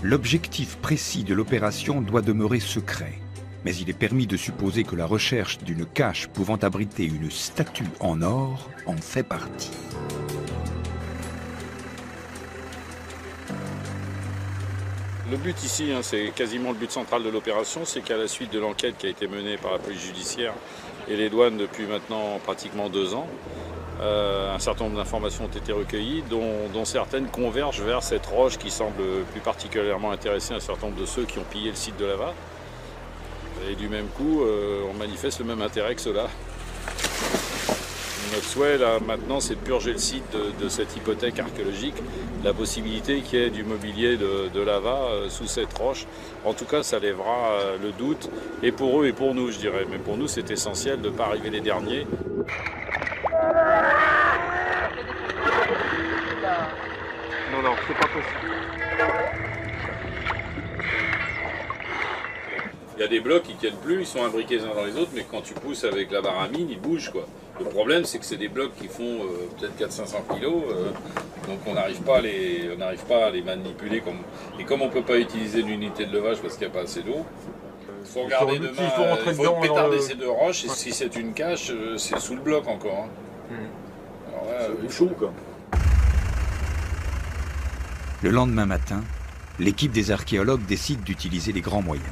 L'objectif précis de l'opération doit demeurer secret, mais il est permis de supposer que la recherche d'une cache pouvant abriter une statue en or en fait partie. Le but ici, c'est quasiment le but central de l'opération, c'est qu'à la suite de l'enquête qui a été menée par la police judiciaire et les douanes depuis maintenant pratiquement 2 ans, un certain nombre d'informations ont été recueillies, dont certaines convergent vers cette roche qui semble plus particulièrement intéresser un certain nombre de ceux qui ont pillé le site de Lava. Et du même coup, on manifeste le même intérêt que ceux-là. Notre souhait, là, maintenant, c'est de purger le site de cette hypothèque archéologique, la possibilité qu'il y ait du mobilier de Lava sous cette roche. En tout cas, ça lèvera le doute, et pour eux et pour nous, je dirais. Mais pour nous, c'est essentiel de ne pas arriver les derniers. Non, c'est pas possible. Il y a des blocs qui ne tiennent plus, ils sont imbriqués les uns dans les autres, mais quand tu pousses avec la barre à mine, ils bougent, quoi. Le problème, c'est que c'est des blocs qui font peut-être 400-500 kilos, donc on n'arrive pas à les manipuler. Et comme on ne peut pas utiliser l'unité de levage parce qu'il n'y a pas assez d'eau, il faut regarder demain, il faut pétarder ces deux roches, et si c'est une cache, c'est sous le bloc encore. Hein. Alors là, c'est chaud, quoi. Le lendemain matin, l'équipe des archéologues décide d'utiliser les grands moyens.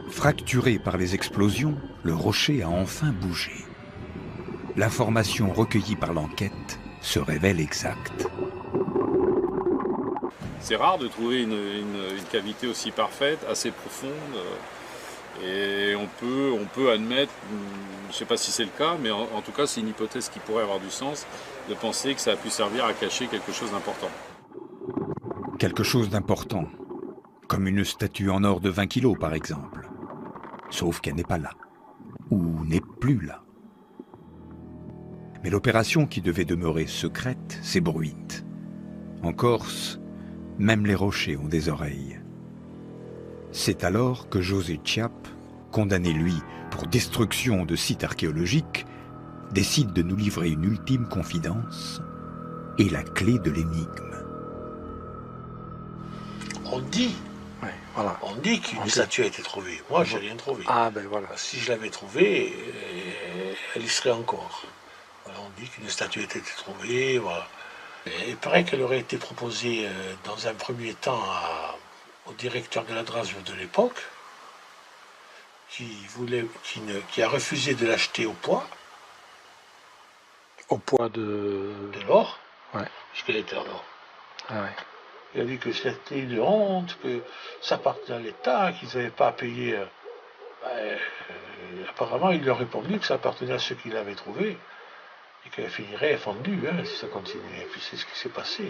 Fracturé par les explosions, le rocher a enfin bougé. L'information recueillie par l'enquête se révèle exacte. C'est rare de trouver une cavité aussi parfaite, assez profonde. Et on peut admettre, je ne sais pas si c'est le cas, mais en tout cas c'est une hypothèse qui pourrait avoir du sens, de penser que ça a pu servir à cacher quelque chose d'important. Quelque chose d'important, comme une statue en or de 20 kilos par exemple. Sauf qu'elle n'est pas là, ou n'est plus là. Mais l'opération qui devait demeurer secrète s'ébruite. En Corse, même les rochers ont des oreilles. C'est alors que José Chiap, condamné lui pour destruction de sites archéologiques, décide de nous livrer une ultime confidence et la clé de l'énigme. On dit, voilà. On dit qu'une statue a été trouvée. Moi, j'ai rien trouvé. Ah ben voilà. Si je l'avais trouvée, elle y serait encore. Voilà, on dit qu'une statue a été trouvée. Voilà. Et il paraît qu'elle aurait été proposée dans un premier temps au directeur de la Drasve de l'époque, qui a refusé de l'acheter au poids. Au poids de l'or. Ouais. Puisqu'elle était en or. Ah ouais. Il a dit que c'était une honte, que ça partait à l'État, qu'ils n'avaient pas à payer. Apparemment, il leur a répondu que ça appartenait à ceux qui l'avaient trouvé et qu'elle finirait fendue si ça continuait. Et puis c'est ce qui s'est passé.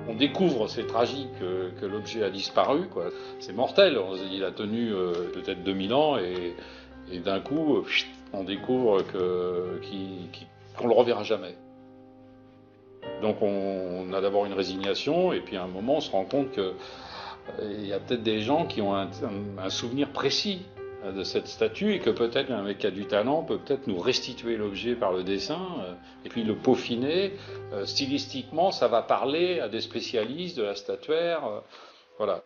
On découvre, c'est tragique, que l'objet a disparu, quoi. C'est mortel, il a tenu peut-être 2000 ans et d'un coup, on découvre qu'on le reverra jamais. Donc on a d'abord une résignation et puis à un moment on se rend compte qu'il y a peut-être des gens qui ont un souvenir précis de cette statue et que peut-être un mec qui a du talent peut peut-être nous restituer l'objet par le dessin et puis le peaufiner. Stylistiquement, ça va parler à des spécialistes de la statuaire. Voilà.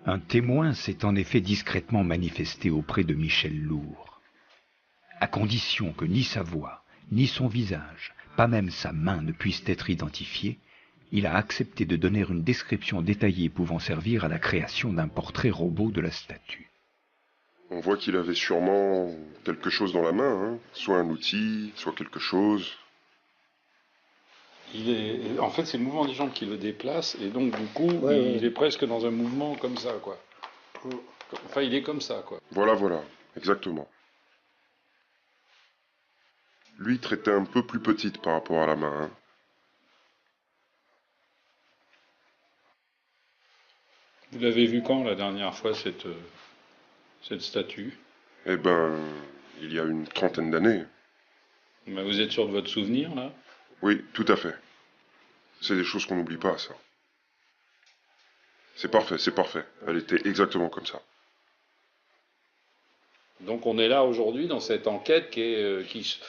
Un témoin s'est en effet discrètement manifesté auprès de Michel Lourd, à condition que ni sa voix, ni son visage, pas même sa main ne puissent être identifiés. Il a accepté de donner une description détaillée pouvant servir à la création d'un portrait robot de la statue. On voit qu'il avait sûrement quelque chose dans la main, hein. Soit un outil, soit quelque chose. En fait, c'est le mouvement des jambes qui le déplace, et donc du coup, il est presque dans un mouvement comme ça, quoi. Enfin, il est comme ça, quoi. Voilà, exactement. Lui traitait un peu plus petite par rapport à la main, hein. Vous l'avez vu quand, la dernière fois, cette statue? Eh ben, il y a une 30aine d'années. Ben, vous êtes sûr de votre souvenir, là? Oui, tout à fait. C'est des choses qu'on n'oublie pas, ça. C'est parfait. Elle était exactement comme ça. Donc on est là aujourd'hui dans cette enquête qui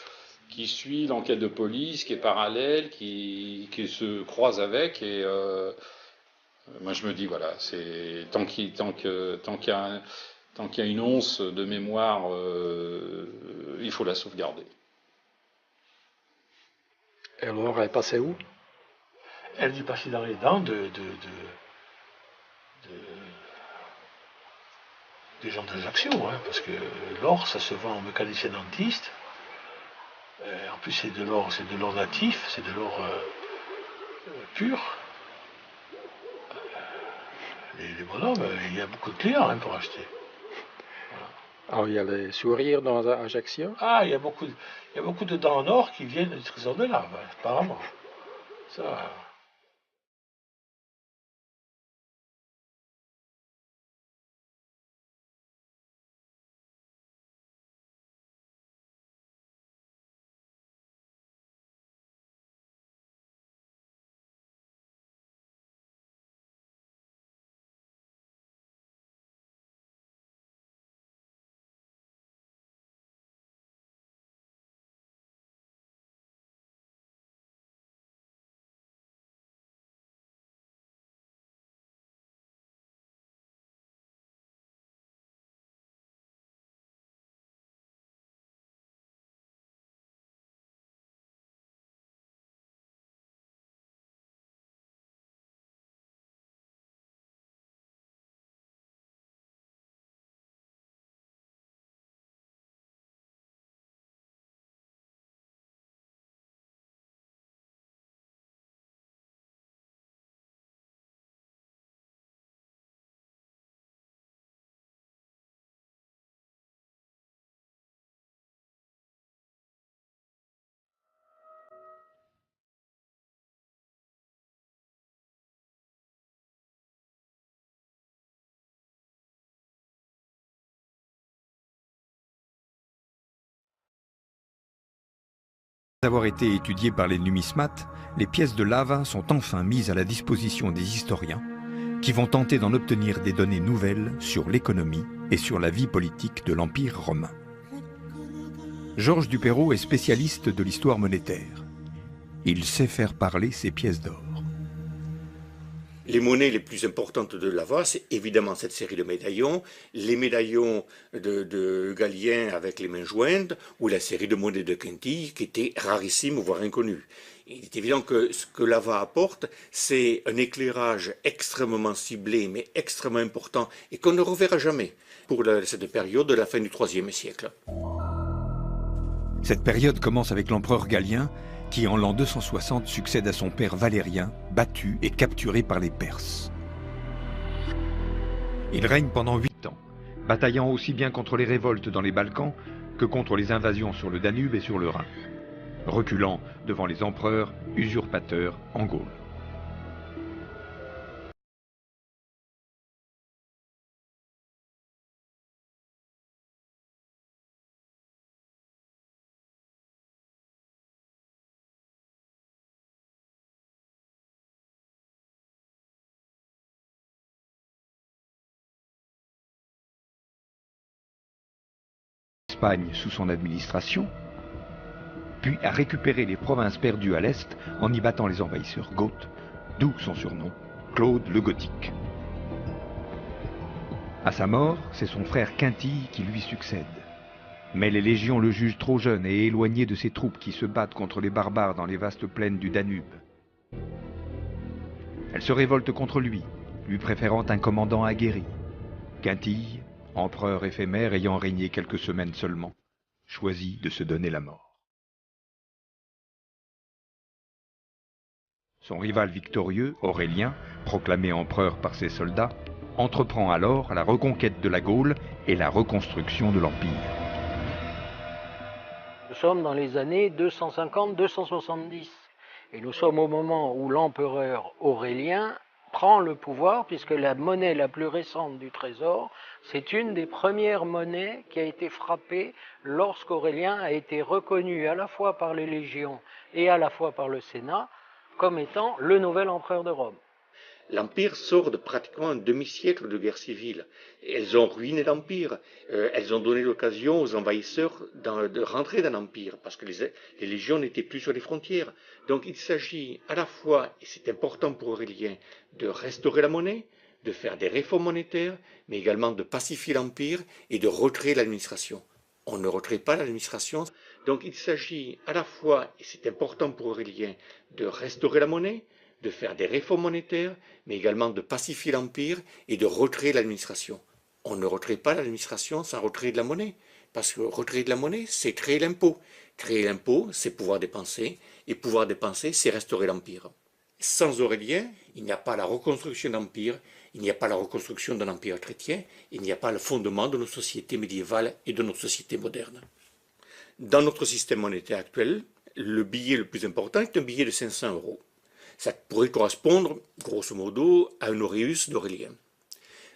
qui suit l'enquête de police, qui est parallèle, qui se croise avec. Et moi, je me dis, voilà, c'est tant qu'il y a une once de mémoire, il faut la sauvegarder. Et alors, elle passait où? Elle dû passer dans les dents des gens d'Ajaccio, hein, parce que l'or, ça se vend au mécanicien dentiste. En plus, c'est de l'or natif, c'est de l'or pur. Les bonhommes, il y a beaucoup de clients hein, pour acheter. Voilà. Alors, il y a les sourires dans Ajaccio? Ah, il y a beaucoup de dents en or qui viennent du trésor de l'Arve, apparemment. Ça. Après avoir été étudiées par les numismates, les pièces de lava sont enfin mises à la disposition des historiens qui vont tenter d'en obtenir des données nouvelles sur l'économie et sur la vie politique de l'Empire romain. Georges Duperrot est spécialiste de l'histoire monétaire. Il sait faire parler ses pièces d'or. Les monnaies les plus importantes de Lava, c'est évidemment cette série de médaillons, les médaillons de Galien avec les mains jointes, ou la série de monnaies de Quintilles, qui étaient rarissimes, voire inconnues. Il est évident que ce que Lava apporte, c'est un éclairage extrêmement ciblé, mais extrêmement important, et qu'on ne reverra jamais pour cette période de la fin du IIIe siècle. Cette période commence avec l'empereur Galien, qui en l'an 260 succède à son père Valérien, battu et capturé par les Perses. Il règne pendant 8 ans, bataillant aussi bien contre les révoltes dans les Balkans que contre les invasions sur le Danube et sur le Rhin, reculant devant les empereurs usurpateurs en Gaule. Espagne sous son administration, puis a récupéré les provinces perdues à l'Est en y battant les envahisseurs goths, d'où son surnom, Claude le Gothique. À sa mort, c'est son frère Quintille qui lui succède. Mais les légions le jugent trop jeune et éloigné de ses troupes qui se battent contre les barbares dans les vastes plaines du Danube. Elles se révoltent contre lui, lui préférant un commandant aguerri. Quintille, empereur éphémère ayant régné quelques semaines seulement, choisit de se donner la mort. Son rival victorieux, Aurélien, proclamé empereur par ses soldats, entreprend alors la reconquête de la Gaule et la reconstruction de l'Empire. Nous sommes dans les années 250-270 et nous sommes au moment où l'empereur Aurélien prend le pouvoir, puisque la monnaie la plus récente du trésor, c'est une des premières monnaies qui a été frappée lorsqu'Aurélien a été reconnu à la fois par les légions et à la fois par le Sénat comme étant le nouvel empereur de Rome. L'Empire sort de pratiquement un demi-siècle de guerre civile. Elles ont ruiné l'Empire. Elles ont donné l'occasion aux envahisseurs de rentrer dans l'Empire, parce que les légions n'étaient plus sur les frontières. Donc il s'agit à la fois, et c'est important pour Aurélien, de restaurer la monnaie, de faire des réformes monétaires, mais également de pacifier l'Empire et de recréer l'administration. On ne recrée pas l'administration. Donc il s'agit à la fois, et c'est important pour Aurélien, de restaurer la monnaie, de faire des réformes monétaires, mais également de pacifier l'Empire et de recréer l'administration. On ne recrée pas l'administration sans recréer de la monnaie, parce que recréer de la monnaie, c'est créer l'impôt. Créer l'impôt, c'est pouvoir dépenser, et pouvoir dépenser, c'est restaurer l'Empire. Sans Aurélien, il n'y a pas la reconstruction d'Empire, il n'y a pas la reconstruction d'un empire chrétien, il n'y a pas le fondement de nos sociétés médiévales et de nos sociétés modernes. Dans notre système monétaire actuel, le billet le plus important est un billet de 500 €. Ça pourrait correspondre, grosso modo, à un auréus d'Aurélien.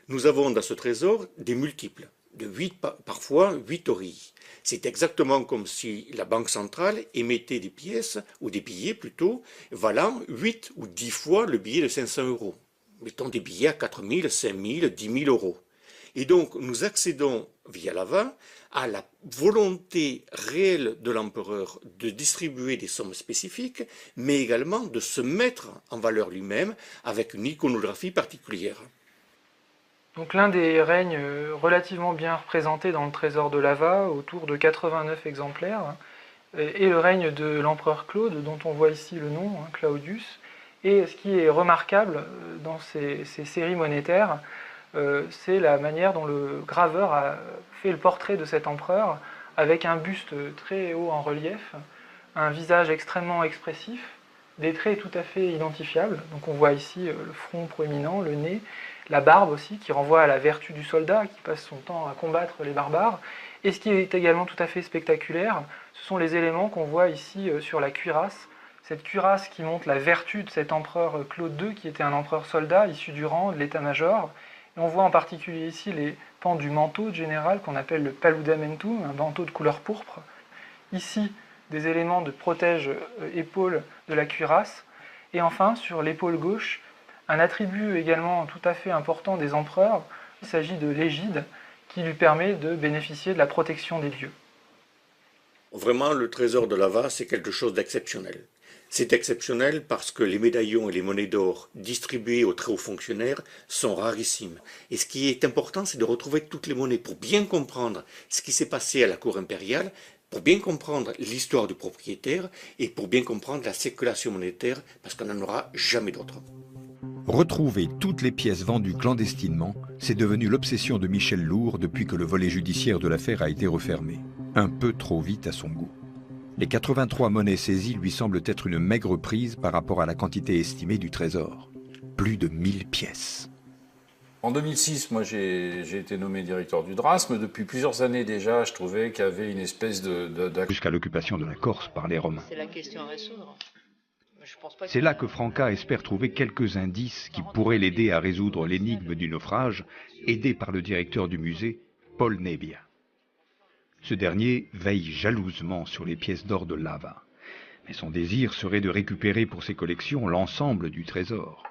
Nous avons dans ce trésor des multiples, de 8, parfois 8 auréis. C'est exactement comme si la Banque centrale émettait des pièces, ou des billets plutôt, valant 8 ou 10 fois le billet de 500 €. Mettons des billets à 4 000, 5 000, 10 000 €. Et donc nous accédons, via l'AVA, à la volonté réelle de l'empereur de distribuer des sommes spécifiques, mais également de se mettre en valeur lui-même avec une iconographie particulière. Donc l'un des règnes relativement bien représentés dans le trésor de l'AVA, autour de 89 exemplaires, est le règne de l'empereur Claude, dont on voit ici le nom, Claudius. Et ce qui est remarquable dans ces séries monétaires, c'est la manière dont le graveur a fait le portrait de cet empereur, avec un buste très haut en relief, un visage extrêmement expressif, des traits tout à fait identifiables. Donc on voit ici le front proéminent, le nez, la barbe aussi, qui renvoie à la vertu du soldat, qui passe son temps à combattre les barbares. Et ce qui est également tout à fait spectaculaire, ce sont les éléments qu'on voit ici sur la cuirasse. Cette cuirasse qui montre la vertu de cet empereur Claude II, qui était un empereur soldat issu du rang de l'état-major. Et on voit en particulier ici les pans du manteau général qu'on appelle le paludamentum, un manteau de couleur pourpre. Ici, des éléments de protège-épaule de la cuirasse. Et enfin, sur l'épaule gauche, un attribut également tout à fait important des empereurs. Il s'agit de l'égide, qui lui permet de bénéficier de la protection des dieux. Vraiment, le trésor de l'AVA, c'est quelque chose d'exceptionnel. C'est exceptionnel parce que les médaillons et les monnaies d'or distribuées aux très hauts fonctionnaires sont rarissimes. Et ce qui est important, c'est de retrouver toutes les monnaies pour bien comprendre ce qui s'est passé à la cour impériale, pour bien comprendre l'histoire du propriétaire et pour bien comprendre la circulation monétaire, parce qu'on n'en aura jamais d'autres. Retrouver toutes les pièces vendues clandestinement, c'est devenu l'obsession de Michel Lourd depuis que le volet judiciaire de l'affaire a été refermé. Un peu trop vite à son goût. Les 83 monnaies saisies lui semblent être une maigre prise par rapport à la quantité estimée du trésor. Plus de 1000 pièces. En 2006, moi j'ai été nommé directeur du Drasme. Depuis plusieurs années déjà, je trouvais qu'il y avait une espèce Jusqu'à l'occupation de la Corse par les Romains. C'est la question à résoudre. C'est là que Franca espère trouver quelques indices qui pourraient l'aider à résoudre l'énigme du naufrage, aidé par le directeur du musée, Paul Nebbia. Ce dernier veille jalousement sur les pièces d'or de l'Ava. Mais son désir serait de récupérer pour ses collections l'ensemble du trésor,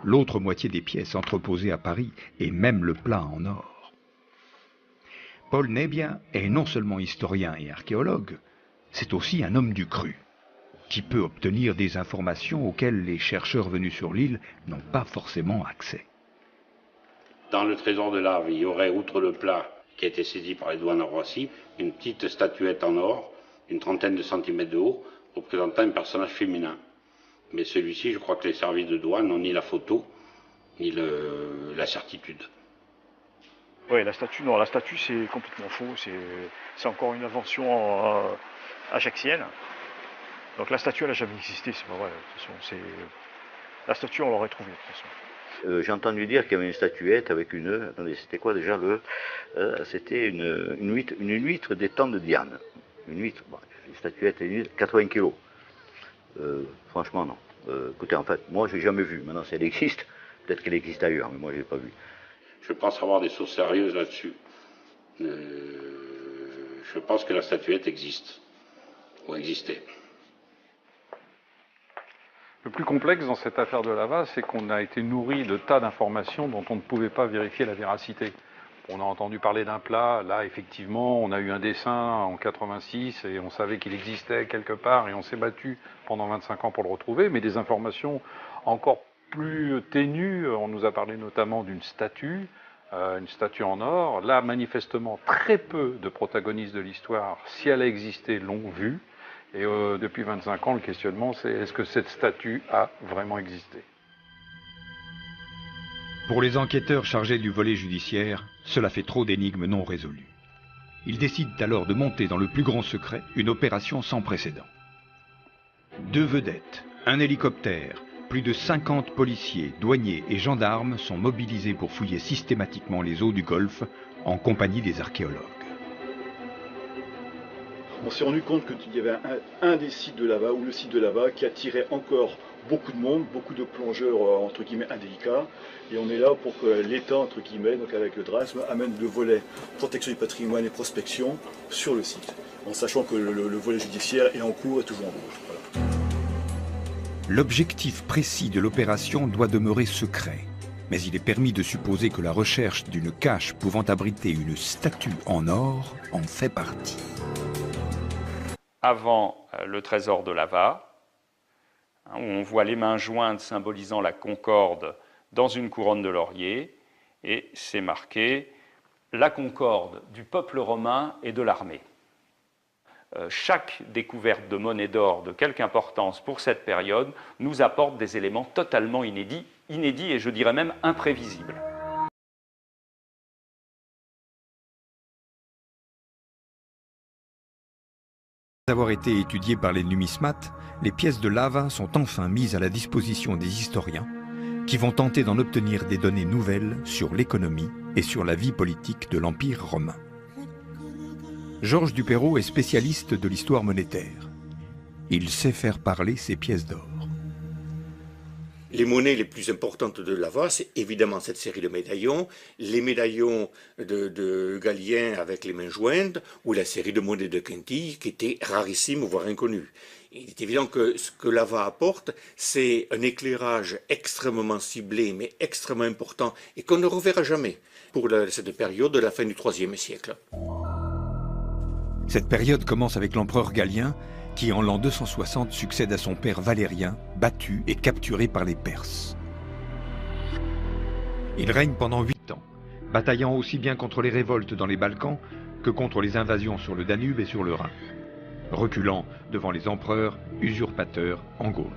l'autre moitié des pièces entreposées à Paris et même le plat en or. Paul Nebbia est non seulement historien et archéologue, c'est aussi un homme du cru, qui peut obtenir des informations auxquelles les chercheurs venus sur l'île n'ont pas forcément accès. Dans le trésor de l'Arve, il y aurait, outre le plat qui a été saisi par les douanes à Roissy, une petite statuette en or, une trentaine de centimètres de haut, représentant un personnage féminin. Mais celui-ci, je crois que les services de douane n'ont ni la photo, ni la certitude. Oui, la statue, non, la statue c'est complètement faux, c'est encore une invention ajaxienne. Donc la statue elle n'a jamais existé, c'est pas vrai. De toute façon, la statue on l'aurait trouvée de toute façon. J'ai entendu dire qu'il y avait une statuette avec une... Attendez, c'était quoi déjà c'était une huître des temps de Diane. Une huître, bon, une statuette, 80 kilos. Franchement, non. Écoutez, en fait, moi, je n'ai jamais vu. Maintenant, si elle existe, peut-être qu'elle existe ailleurs, mais moi, je ne l'ai pas vue. Je pense avoir des sources sérieuses là-dessus. Je pense que la statuette existe, ou existait. plus complexe dans cette affaire de Lava, c'est qu'on a été nourri de tas d'informations dont on ne pouvait pas vérifier la véracité. On a entendu parler d'un plat, là effectivement on a eu un dessin en 86 et on savait qu'il existait quelque part et on s'est battu pendant 25 ans pour le retrouver, mais des informations encore plus ténues, on nous a parlé notamment d'une statue en or. Là manifestement très peu de protagonistes de l'histoire, si elle a existé, l'ont vue. Et depuis 25 ans, le questionnement, c'est est-ce que cette statue a vraiment existé? Pour les enquêteurs chargés du volet judiciaire, cela fait trop d'énigmes non résolues. Ils décident alors de monter dans le plus grand secret une opération sans précédent. 2 vedettes, un hélicoptère, plus de 50 policiers, douaniers et gendarmes sont mobilisés pour fouiller systématiquement les eaux du Golfe en compagnie des archéologues. On s'est rendu compte qu'il y avait un des sites de lava, ou le site de lava, qui attirait encore beaucoup de monde, beaucoup de plongeurs entre guillemets indélicats. Et on est là pour que l'État, entre guillemets, donc avec le DRASM, amène le volet protection du patrimoine et prospection sur le site, en sachant que le volet judiciaire est en cours et toujours en cours. Voilà. L'objectif précis de l'opération doit demeurer secret, mais il est permis de supposer que la recherche d'une cache pouvant abriter une statue en or en fait partie. Avant le trésor de Lava, où on voit les mains jointes symbolisant la concorde dans une couronne de laurier, et c'est marqué « la concorde du peuple romain et de l'armée ». Chaque découverte de monnaie d'or de quelque importance pour cette période nous apporte des éléments totalement inédits et je dirais même imprévisibles. Après avoir été étudiées par les numismates, les pièces de lava sont enfin mises à la disposition des historiens qui vont tenter d'en obtenir des données nouvelles sur l'économie et sur la vie politique de l'Empire romain. Georges Duperrot est spécialiste de l'histoire monétaire. Il sait faire parler ses pièces d'or. Les monnaies les plus importantes de Lava, c'est évidemment cette série de médaillons, les médaillons de Galien avec les mains jointes, ou la série de monnaies de Quintilles, qui étaient rarissimes, voire inconnues. Il est évident que ce que Lava apporte, c'est un éclairage extrêmement ciblé, mais extrêmement important, et qu'on ne reverra jamais pour cette période de la fin du IIIe siècle. Cette période commence avec l'empereur Galien, qui en l'an 260 succède à son père Valérien, battu et capturé par les Perses. Il règne pendant 8 ans, bataillant aussi bien contre les révoltes dans les Balkans que contre les invasions sur le Danube et sur le Rhin, reculant devant les empereurs usurpateurs en Gaule.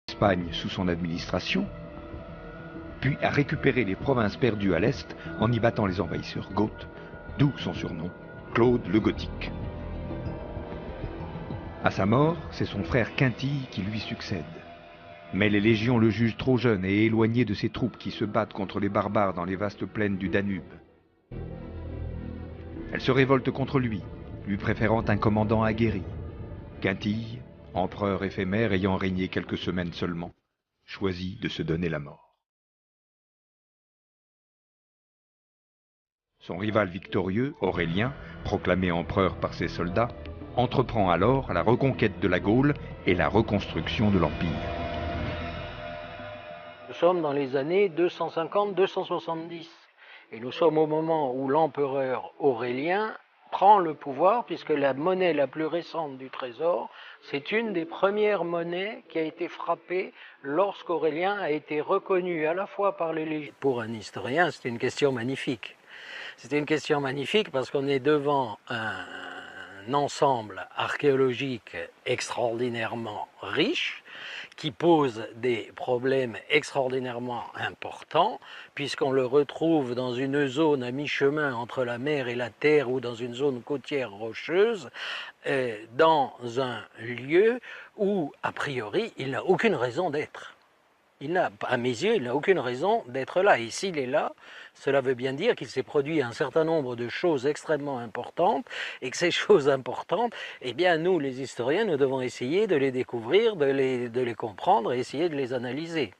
Espagne sous son administration, puis a récupéré les provinces perdues à l'Est en y battant les envahisseurs goths, d'où son surnom, Claude le Gothique. À sa mort, c'est son frère Quintille qui lui succède. Mais les légions le jugent trop jeune et éloigné de ses troupes qui se battent contre les barbares dans les vastes plaines du Danube. Elles se révoltent contre lui, lui préférant un commandant aguerri. Quintille, empereur éphémère ayant régné quelques semaines seulement, choisit de se donner la mort. Son rival victorieux, Aurélien, proclamé empereur par ses soldats, entreprend alors la reconquête de la Gaule et la reconstruction de l'Empire. Nous sommes dans les années 250-270 et nous sommes au moment où l'empereur Aurélien prend le pouvoir, puisque la monnaie la plus récente du trésor, c'est une des premières monnaies qui a été frappée lorsqu'Aurélien a été reconnu à la fois par les légions. Pour un historien, c'est une question magnifique. C'est une question magnifique parce qu'on est devant un ensemble archéologique extraordinairement riche, qui pose des problèmes extraordinairement importants, puisqu'on le retrouve dans une zone à mi-chemin entre la mer et la terre, ou dans une zone côtière rocheuse, dans un lieu où, a priori, il n'a aucune raison d'être. À mes yeux, il n'a aucune raison d'être là. Et s'il est là, cela veut bien dire qu'il s'est produit un certain nombre de choses extrêmement importantes, et que ces choses importantes, eh bien, nous, les historiens, nous devons essayer de les découvrir, de les comprendre et essayer de les analyser.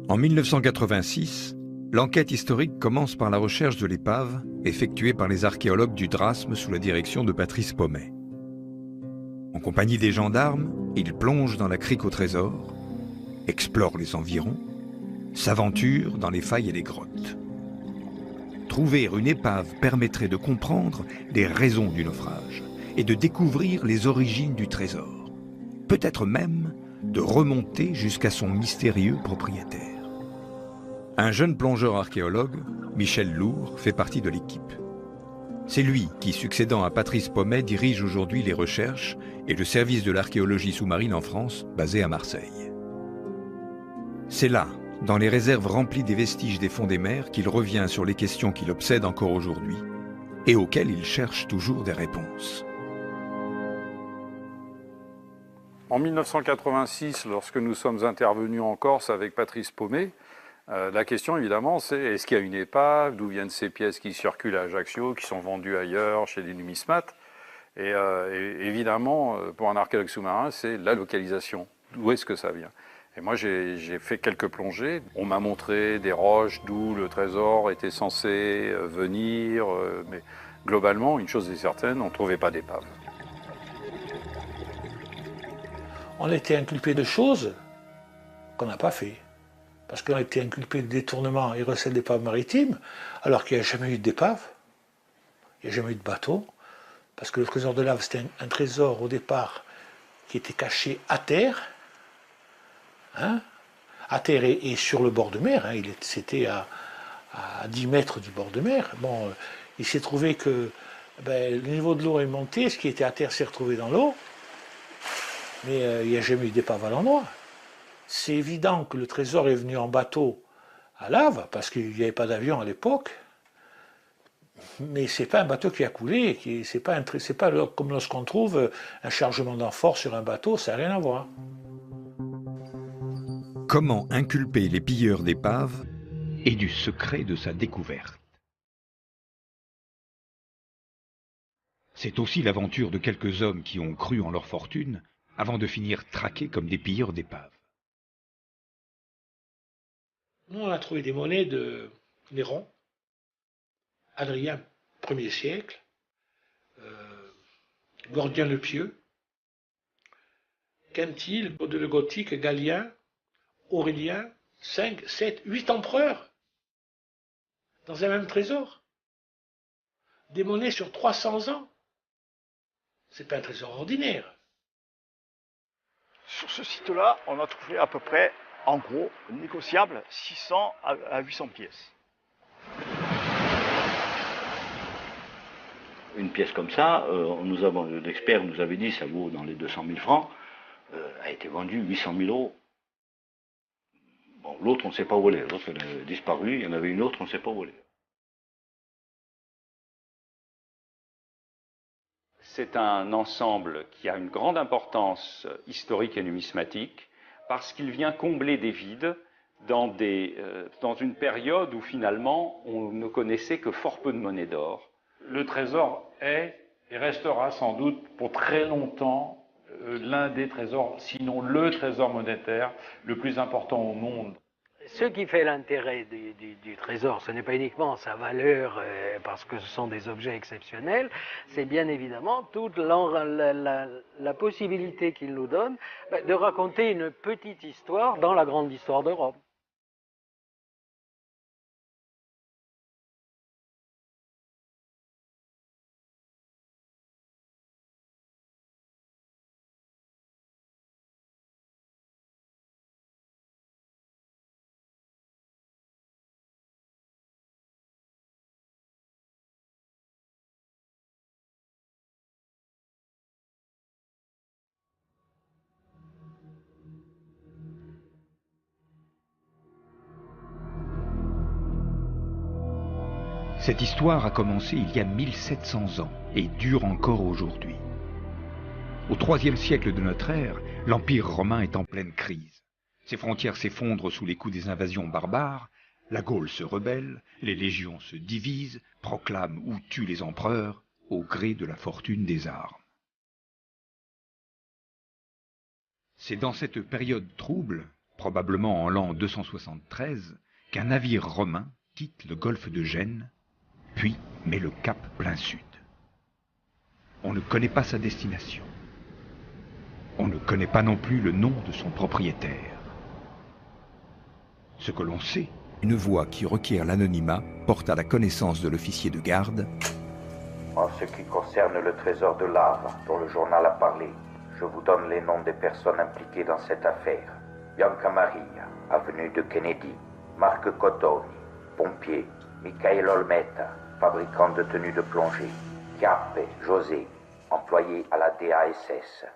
En 1986, l'enquête historique commence par la recherche de l'épave, effectuée par les archéologues du Drasme sous la direction de Patrice Pommet. En compagnie des gendarmes, ils plongent dans la crique au trésor, explorent les environs, s'aventurent dans les failles et les grottes. Trouver une épave permettrait de comprendre les raisons du naufrage et de découvrir les origines du trésor, peut-être même de remonter jusqu'à son mystérieux propriétaire. Un jeune plongeur archéologue, Michel Lourd, fait partie de l'équipe. C'est lui qui, succédant à Patrice Pommet, dirige aujourd'hui les recherches et le service de l'archéologie sous-marine en France, basé à Marseille. C'est là, dans les réserves remplies des vestiges des fonds des mers, qu'il revient sur les questions qui l'obsèdent encore aujourd'hui et auxquelles il cherche toujours des réponses. En 1986, lorsque nous sommes intervenus en Corse avec Patrice Pommet, la question évidemment c'est est-ce qu'il y a une épave, d'où viennent ces pièces qui circulent à Ajaccio, qui sont vendues ailleurs, chez des numismates. Et évidemment, pour un archéologue sous-marin, c'est la localisation. D'où est-ce que ça vient? Et moi, j'ai fait quelques plongées. On m'a montré des roches d'où le trésor était censé venir. Mais globalement, une chose est certaine, on ne trouvait pas d'épave. On a été inculpé de choses qu'on n'a pas fait. Parce qu'on a été inculpé de détournement et recel d'épave maritime, alors qu'il n'y a jamais eu d'épave. Il n'y a jamais eu de bateau. Parce que le trésor de lave, c'était un trésor au départ qui était caché à terre. Hein, à terre et sur le bord de mer, hein, c'était à 10 mètres du bord de mer. Bon, il s'est trouvé que le niveau de l'eau est monté, ce qui était à terre s'est retrouvé dans l'eau, mais il n'y a jamais eu d'épave à l'endroit. C'est évident que le trésor est venu en bateau à lave, parce qu'il n'y avait pas d'avion à l'époque, mais ce n'est pas un bateau qui a coulé, c'est pas comme lorsqu'on trouve un chargement d'amphore sur un bateau, ça n'a rien à voir. Comment inculper les pilleurs d'épaves et du secret de sa découverte? C'est aussi l'aventure de quelques hommes qui ont cru en leur fortune avant de finir traqués comme des pilleurs d'épaves. Nous, on a trouvé des monnaies de Néron, Adrien, 1er siècle, Gordien le Pieux, Quintil, le Gothique, Galien, Aurélien, 5, 7, 8 empereurs dans un même trésor. Des monnaies sur 300 ans. C'est pas un trésor ordinaire. Sur ce site-là, on a trouvé à peu près, en gros, négociable, 600 à 800 pièces. Une pièce comme ça, l'expert nous avait dit, ça vaut dans les 200 000 francs, a été vendue 800 000 euros. Bon, l'autre, on ne sait pas où elle est. L'autre, elle a disparu. Il y en avait une autre, on ne sait pas où elle est. C'est un ensemble qui a une grande importance historique et numismatique parce qu'il vient combler des vides dans une période où finalement on ne connaissait que fort peu de monnaie d'or. Le trésor est et restera sans doute pour très longtemps l'un des trésors, sinon le trésor monétaire le plus important au monde. Ce qui fait l'intérêt du trésor, ce n'est pas uniquement sa valeur, parce que ce sont des objets exceptionnels, c'est bien évidemment toute la possibilité qu'il nous donne de raconter une petite histoire dans la grande histoire d'Europe. Cette histoire a commencé il y a 1700 ans et dure encore aujourd'hui. Au IIIe siècle de notre ère, l'Empire romain est en pleine crise. Ses frontières s'effondrent sous les coups des invasions barbares, la Gaule se rebelle, les légions se divisent, proclament ou tuent les empereurs au gré de la fortune des armes. C'est dans cette période trouble, probablement en l'an 273, qu'un navire romain quitte le golfe de Gênes, puis met le cap plein sud. On ne connaît pas sa destination. On ne connaît pas non plus le nom de son propriétaire. Ce que l'on sait, une voix qui requiert l'anonymat porte à la connaissance de l'officier de garde. En ce qui concerne le trésor de lave dont le journal a parlé, je vous donne les noms des personnes impliquées dans cette affaire. Bianca Maria, avenue de Kennedy. Marc Cotoni, pompier. Michael Olmeta, fabricant de tenues de plongée. Chiappe José, employé à la DASS.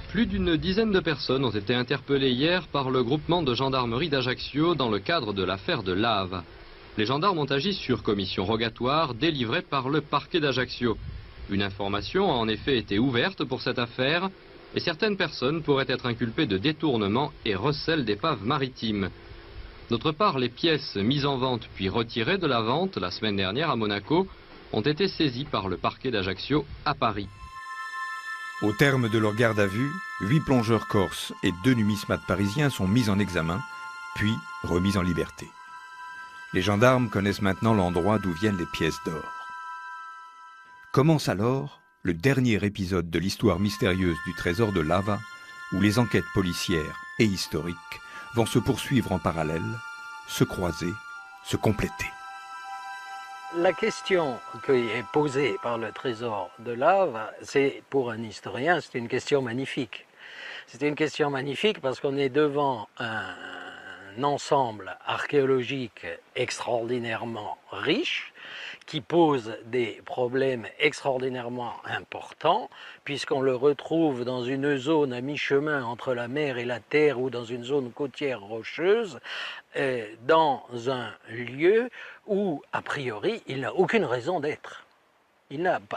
Plus d'une dizaine de personnes ont été interpellées hier par le groupement de gendarmerie d'Ajaccio dans le cadre de l'affaire de Lave. Les gendarmes ont agi sur commission rogatoire délivrée par le parquet d'Ajaccio. Une information a en effet été ouverte pour cette affaire et certaines personnes pourraient être inculpées de détournement et recel d'épaves maritimes. D'autre part, les pièces mises en vente puis retirées de la vente la semaine dernière à Monaco ont été saisies par le parquet d'Ajaccio à Paris. Au terme de leur garde à vue, 8 plongeurs corses et 2 numismates parisiens sont mis en examen, puis remis en liberté. Les gendarmes connaissent maintenant l'endroit d'où viennent les pièces d'or. Commence alors le dernier épisode de l'histoire mystérieuse du trésor de Lava, où les enquêtes policières et historiques vont se poursuivre en parallèle, se croiser, se compléter. La question qui est posée par le trésor de Lave, c'est pour un historien, c'est une question magnifique. C'est une question magnifique parce qu'on est devant un ensemble archéologique extraordinairement riche, qui pose des problèmes extraordinairement importants, puisqu'on le retrouve dans une zone à mi-chemin entre la mer et la terre ou dans une zone côtière rocheuse, dans un lieu où, a priori, il n'a aucune raison d'être.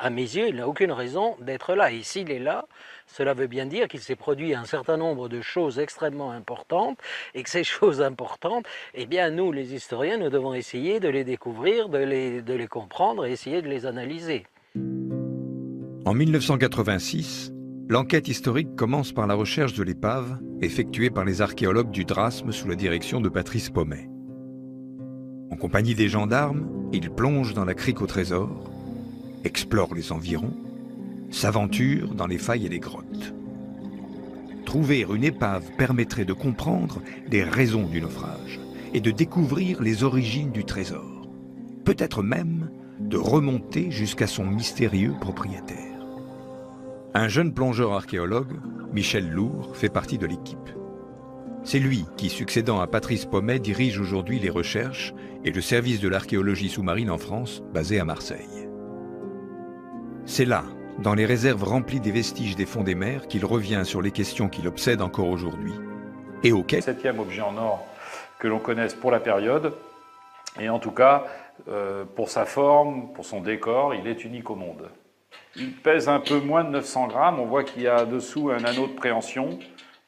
À mes yeux, il n'a aucune raison d'être là. Et s'il est là, cela veut bien dire qu'il s'est produit un certain nombre de choses extrêmement importantes, et que ces choses importantes, eh bien, nous, les historiens, nous devons essayer de les découvrir, de les comprendre et essayer de les analyser. En 1986, l'enquête historique commence par la recherche de l'épave effectuée par les archéologues du Drasme sous la direction de Patrice Pommet. En compagnie des gendarmes, ils plongent dans la crique au trésor, explorent les environs, s'aventurent dans les failles et les grottes. Trouver une épave permettrait de comprendre les raisons du naufrage et de découvrir les origines du trésor, peut-être même de remonter jusqu'à son mystérieux propriétaire. Un jeune plongeur archéologue, Michel Lourd, fait partie de l'équipe. C'est lui qui, succédant à Patrice Pommet, dirige aujourd'hui les recherches et le service de l'archéologie sous-marine en France, basé à Marseille. C'est là, dans les réserves remplies des vestiges des fonds des mers, qu'il revient sur les questions qui l'obsèdent encore aujourd'hui et auxquelles... Le 7e objet en or que l'on connaisse pour la période, et en tout cas, pour sa forme, pour son décor, il est unique au monde. Il pèse un peu moins de 900 grammes, on voit qu'il y a dessous un anneau de préhension,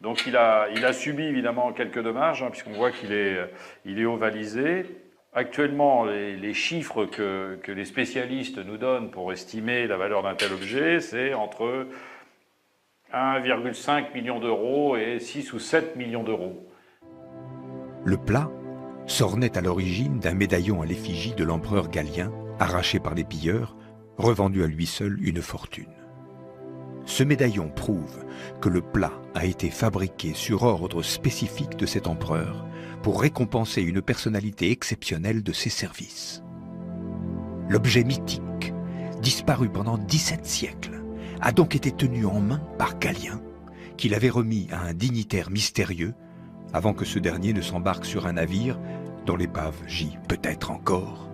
donc il a subi évidemment quelques dommages, puisqu'on voit qu'il est ovalisé. Actuellement, les chiffres que les spécialistes nous donnent pour estimer la valeur d'un tel objet, c'est entre 1,5 million d'euros et 6 ou 7 millions d'euros. Le plat s'ornait à l'origine d'un médaillon à l'effigie de l'empereur Galien, arraché par les pilleurs, revendu à lui seul une fortune. Ce médaillon prouve que le plat a été fabriqué sur ordre spécifique de cet empereur pour récompenser une personnalité exceptionnelle de ses services. L'objet mythique, disparu pendant 17 siècles, a donc été tenu en main par Galien, qui l'avait remis à un dignitaire mystérieux avant que ce dernier ne s'embarque sur un navire dont l'épave gît peut-être encore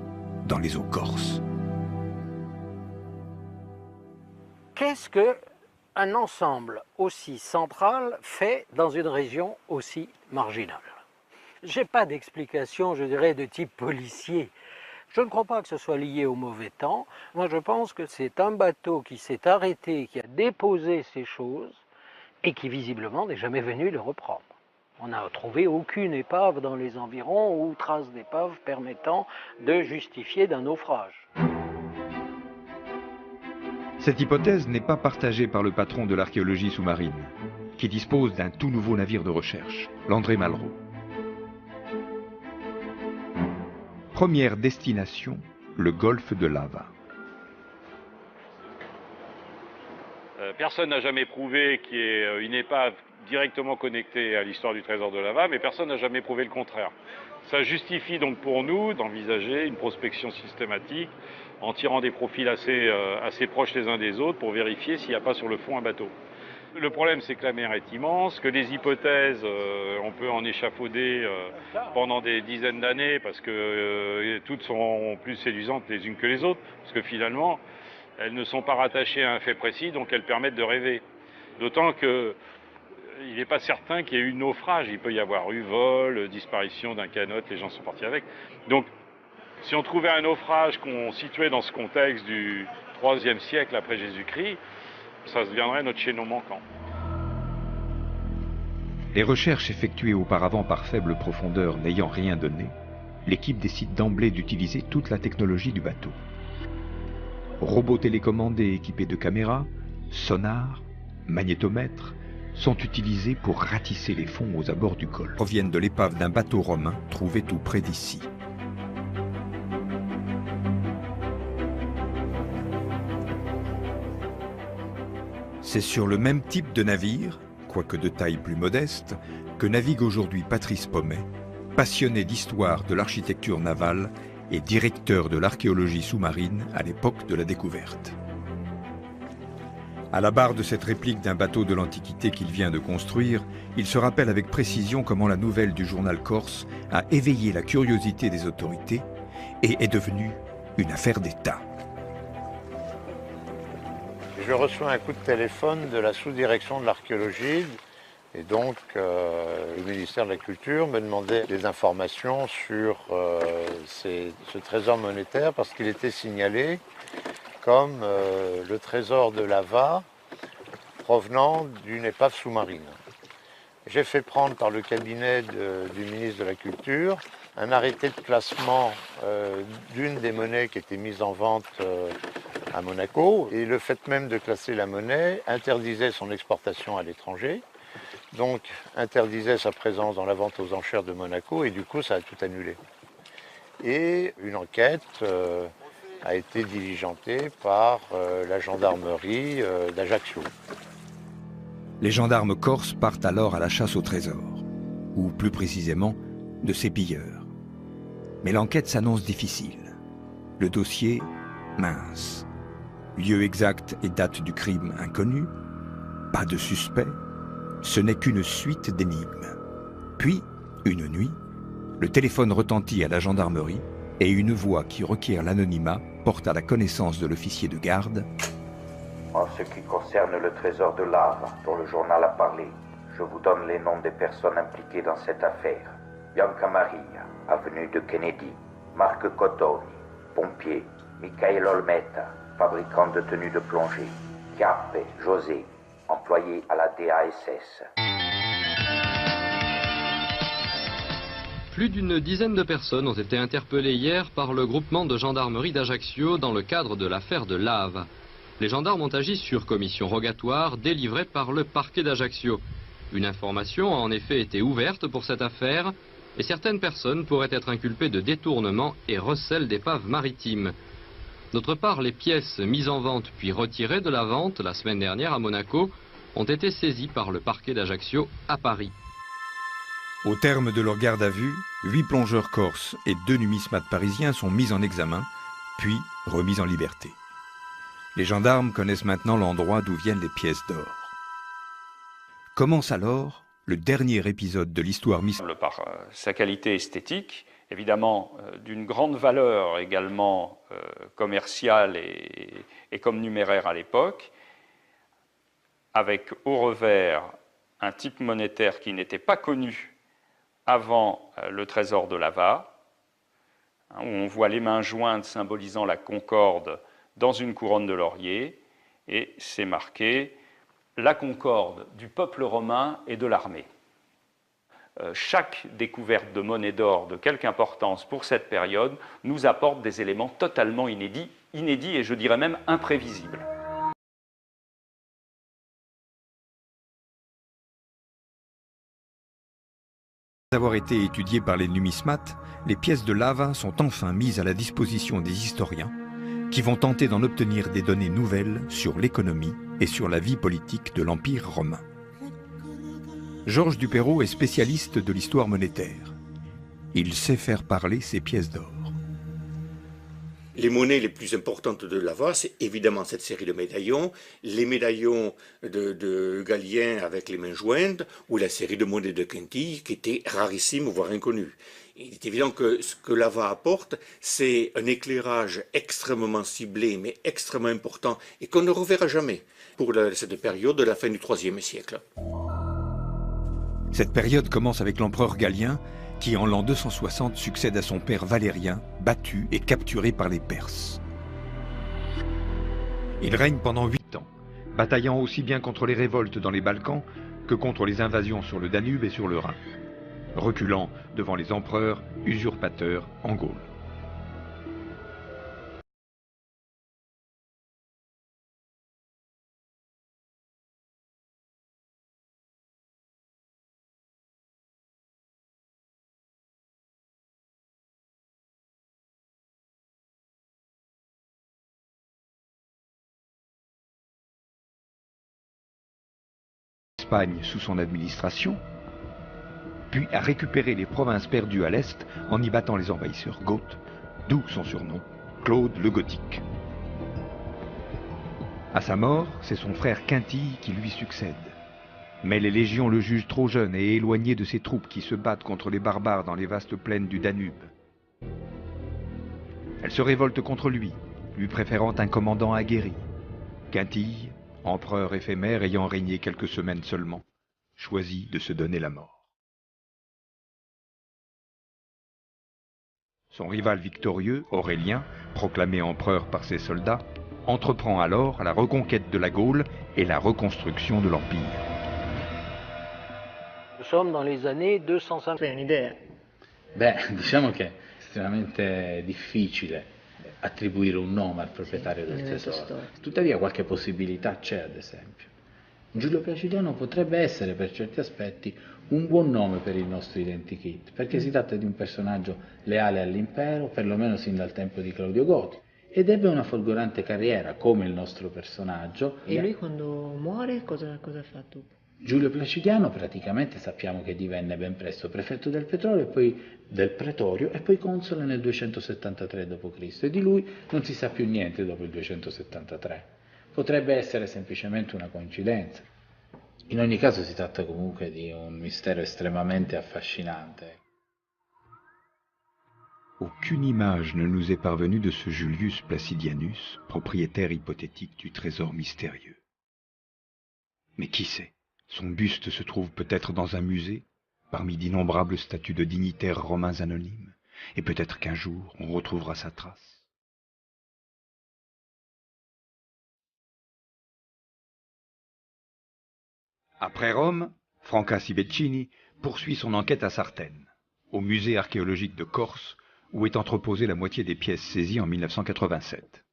dans les eaux corses. Qu'est-ce qu'un ensemble aussi central fait dans une région aussi marginale? Je n'ai pas d'explication, je dirais, de type policier. Je ne crois pas que ce soit lié au mauvais temps. Moi, je pense que c'est un bateau qui s'est arrêté, qui a déposé ces choses, et qui visiblement n'est jamais venu le reprendre. On n'a trouvé aucune épave dans les environs ou trace d'épave permettant de justifier d'un naufrage. Cette hypothèse n'est pas partagée par le patron de l'archéologie sous-marine, qui dispose d'un tout nouveau navire de recherche, l'André Malraux. Première destination, le golfe de Lava. Personne n'a jamais prouvé qu'il y ait une épave directement connectée à l'histoire du trésor de Lava, mais personne n'a jamais prouvé le contraire. Ça justifie donc pour nous d'envisager une prospection systématique en tirant des profils assez proches les uns des autres pour vérifier s'il n'y a pas sur le fond un bateau. Le problème, c'est que la mer est immense, que les hypothèses, on peut en échafauder pendant des dizaines d'années parce que toutes sont plus séduisantes les unes que les autres, parce que finalement, elles ne sont pas rattachées à un fait précis, donc elles permettent de rêver. D'autant que il n'est pas certain qu'il y ait eu naufrage. Il peut y avoir eu vol, disparition d'un canot, les gens sont partis avec. Donc, si on trouvait un naufrage qu'on situait dans ce contexte du IIIe siècle après Jésus-Christ, ça deviendrait notre chaînon manquant. Les recherches effectuées auparavant par faible profondeur n'ayant rien donné, l'équipe décide d'emblée d'utiliser toute la technologie du bateau. Robots télécommandés équipés de caméras, sonars, magnétomètres sont utilisés pour ratisser les fonds aux abords du golfe. Proviennent de l'épave d'un bateau romain trouvé tout près d'ici. C'est sur le même type de navire, quoique de taille plus modeste, que navigue aujourd'hui Patrice Pommet, passionné d'histoire de l'architecture navale et directeur de l'archéologie sous-marine à l'époque de la découverte. À la barre de cette réplique d'un bateau de l'Antiquité qu'il vient de construire, il se rappelle avec précision comment la nouvelle du journal corse a éveillé la curiosité des autorités et est devenue une affaire d'État. Je reçois un coup de téléphone de la sous-direction de l'archéologie et donc le ministère de la Culture me demandait des informations sur ce trésor monétaire parce qu'il était signalé comme le trésor de Lava provenant d'une épave sous-marine. J'ai fait prendre par le cabinet du ministre de la Culture un arrêté de classement d'une des monnaies qui était mise en vente à Monaco, et le fait même de classer la monnaie interdisait son exportation à l'étranger, donc interdisait sa présence dans la vente aux enchères de Monaco, et du coup ça a tout annulé. Et une enquête a été diligentée par la gendarmerie d'Ajaccio. Les gendarmes corses partent alors à la chasse au trésor, ou plus précisément de ses pilleurs. Mais l'enquête s'annonce difficile. Le dossier, mince. Lieu exact et date du crime inconnu, pas de suspect, ce n'est qu'une suite d'énigmes. Puis, une nuit, le téléphone retentit à la gendarmerie et une voix qui requiert l'anonymat porte à la connaissance de l'officier de garde. En ce qui concerne le trésor de Lava, dont le journal a parlé, je vous donne les noms des personnes impliquées dans cette affaire. Bianca Maria, avenue de Kennedy. Marc Cotoni, pompier. Michael Olmeta, fabricant de tenues de plongée. Chiappe José, employé à la DASS. Plus d'une dizaine de personnes ont été interpellées hier par le groupement de gendarmerie d'Ajaccio dans le cadre de l'affaire de Lave. Les gendarmes ont agi sur commission rogatoire délivrée par le parquet d'Ajaccio. Une information a en effet été ouverte pour cette affaire et certaines personnes pourraient être inculpées de détournement et recel d'épaves maritimes. D'autre part, les pièces mises en vente puis retirées de la vente la semaine dernière à Monaco ont été saisies par le parquet d'Ajaccio à Paris. Au terme de leur garde à vue, 8 plongeurs corses et 2 numismates parisiens sont mis en examen, puis remis en liberté. Les gendarmes connaissent maintenant l'endroit d'où viennent les pièces d'or. Commence alors le dernier épisode de l'histoire mystérieuse. Par sa qualité esthétique, évidemment d'une grande valeur également commerciale et comme numéraire à l'époque, avec au revers un type monétaire qui n'était pas connu avant le trésor de Lava, où on voit les mains jointes symbolisant la concorde dans une couronne de laurier, et c'est marqué la concorde du peuple romain et de l'armée. Chaque découverte de monnaie d'or de quelque importance pour cette période nous apporte des éléments totalement inédits et je dirais même imprévisibles. Après avoir été étudiées par les numismates, les pièces de lava sont enfin mises à la disposition des historiens qui vont tenter d'en obtenir des données nouvelles sur l'économie et sur la vie politique de l'Empire romain. Georges Duperrot est spécialiste de l'histoire monétaire. Il sait faire parler ses pièces d'or. Les monnaies les plus importantes de Lava, c'est évidemment cette série de médaillons, les médaillons de Galien avec les mains jointes, ou la série de monnaies de Quintilles, qui étaient rarissimes, voire inconnues. Il est évident que ce que Lava apporte, c'est un éclairage extrêmement ciblé, mais extrêmement important, et qu'on ne reverra jamais pour cette période de la fin du IIIe siècle. Cette période commence avec l'empereur Galien, qui en l'an 260 succède à son père Valérien, battu et capturé par les Perses. Il règne pendant 8 ans, bataillant aussi bien contre les révoltes dans les Balkans que contre les invasions sur le Danube et sur le Rhin, reculant devant les empereurs usurpateurs en Gaule. Espagne sous son administration, puis a récupéré les provinces perdues à l'Est en y battant les envahisseurs goths, d'où son surnom, Claude le Gothique. À sa mort, c'est son frère Quintille qui lui succède. Mais les légions le jugent trop jeune et éloigné de ses troupes qui se battent contre les barbares dans les vastes plaines du Danube. Elles se révoltent contre lui préférant un commandant aguerri. Quintille, empereur éphémère ayant régné quelques semaines seulement, choisit de se donner la mort. Son rival victorieux, Aurélien, proclamé empereur par ses soldats, entreprend alors la reconquête de la Gaule et la reconstruction de l'Empire. Nous sommes dans les années 250. Hai un'idea? Beh, diciamo che è estremamente difficile attribuire un nome al proprietario del tesoro. Tuttavia qualche possibilità c'è, ad esempio. Giulio Placidiano potrebbe essere per certi aspetti un buon nome per il nostro identikit, perché si tratta di un personaggio leale all'impero, perlomeno sin dal tempo di Claudio Gotti, ed ebbe una folgorante carriera come il nostro personaggio. E lui quando muore cosa ha fatto? Giulio Placidiano praticamente sappiamo che divenne ben presto prefetto del Pretorio e poi console nel 273 d.C. e di lui non si sa più niente dopo il 273. Potrebbe essere semplicemente una coincidenza. In ogni caso si tratta comunque di un mystère estremamente affascinante. Aucune image ne nous est parvenue de ce Julius Placidianus, propriétaire hypothétique du trésor mystérieux. Mais qui sait? Son buste se trouve peut-être dans un musée, parmi d'innombrables statues de dignitaires romains anonymes, et peut-être qu'un jour on retrouvera sa trace. Après Rome, Franca Sibeccini poursuit son enquête à Sartène, au musée archéologique de Corse, où est entreposée la moitié des pièces saisies en 1987.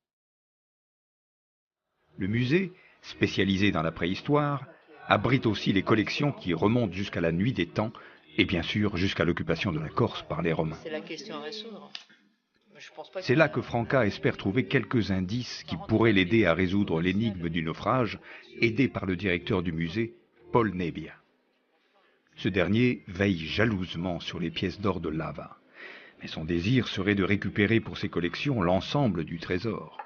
Le musée, spécialisé dans la préhistoire, abrite aussi les collections qui remontent jusqu'à la nuit des temps et bien sûr jusqu'à l'occupation de la Corse par les Romains. C'est la question à résoudre. C'est là que Franca espère trouver quelques indices qui pourraient l'aider à résoudre l'énigme du naufrage, aidé par le directeur du musée, Paul Nebbia. Ce dernier veille jalousement sur les pièces d'or de Lava, mais son désir serait de récupérer pour ses collections l'ensemble du trésor,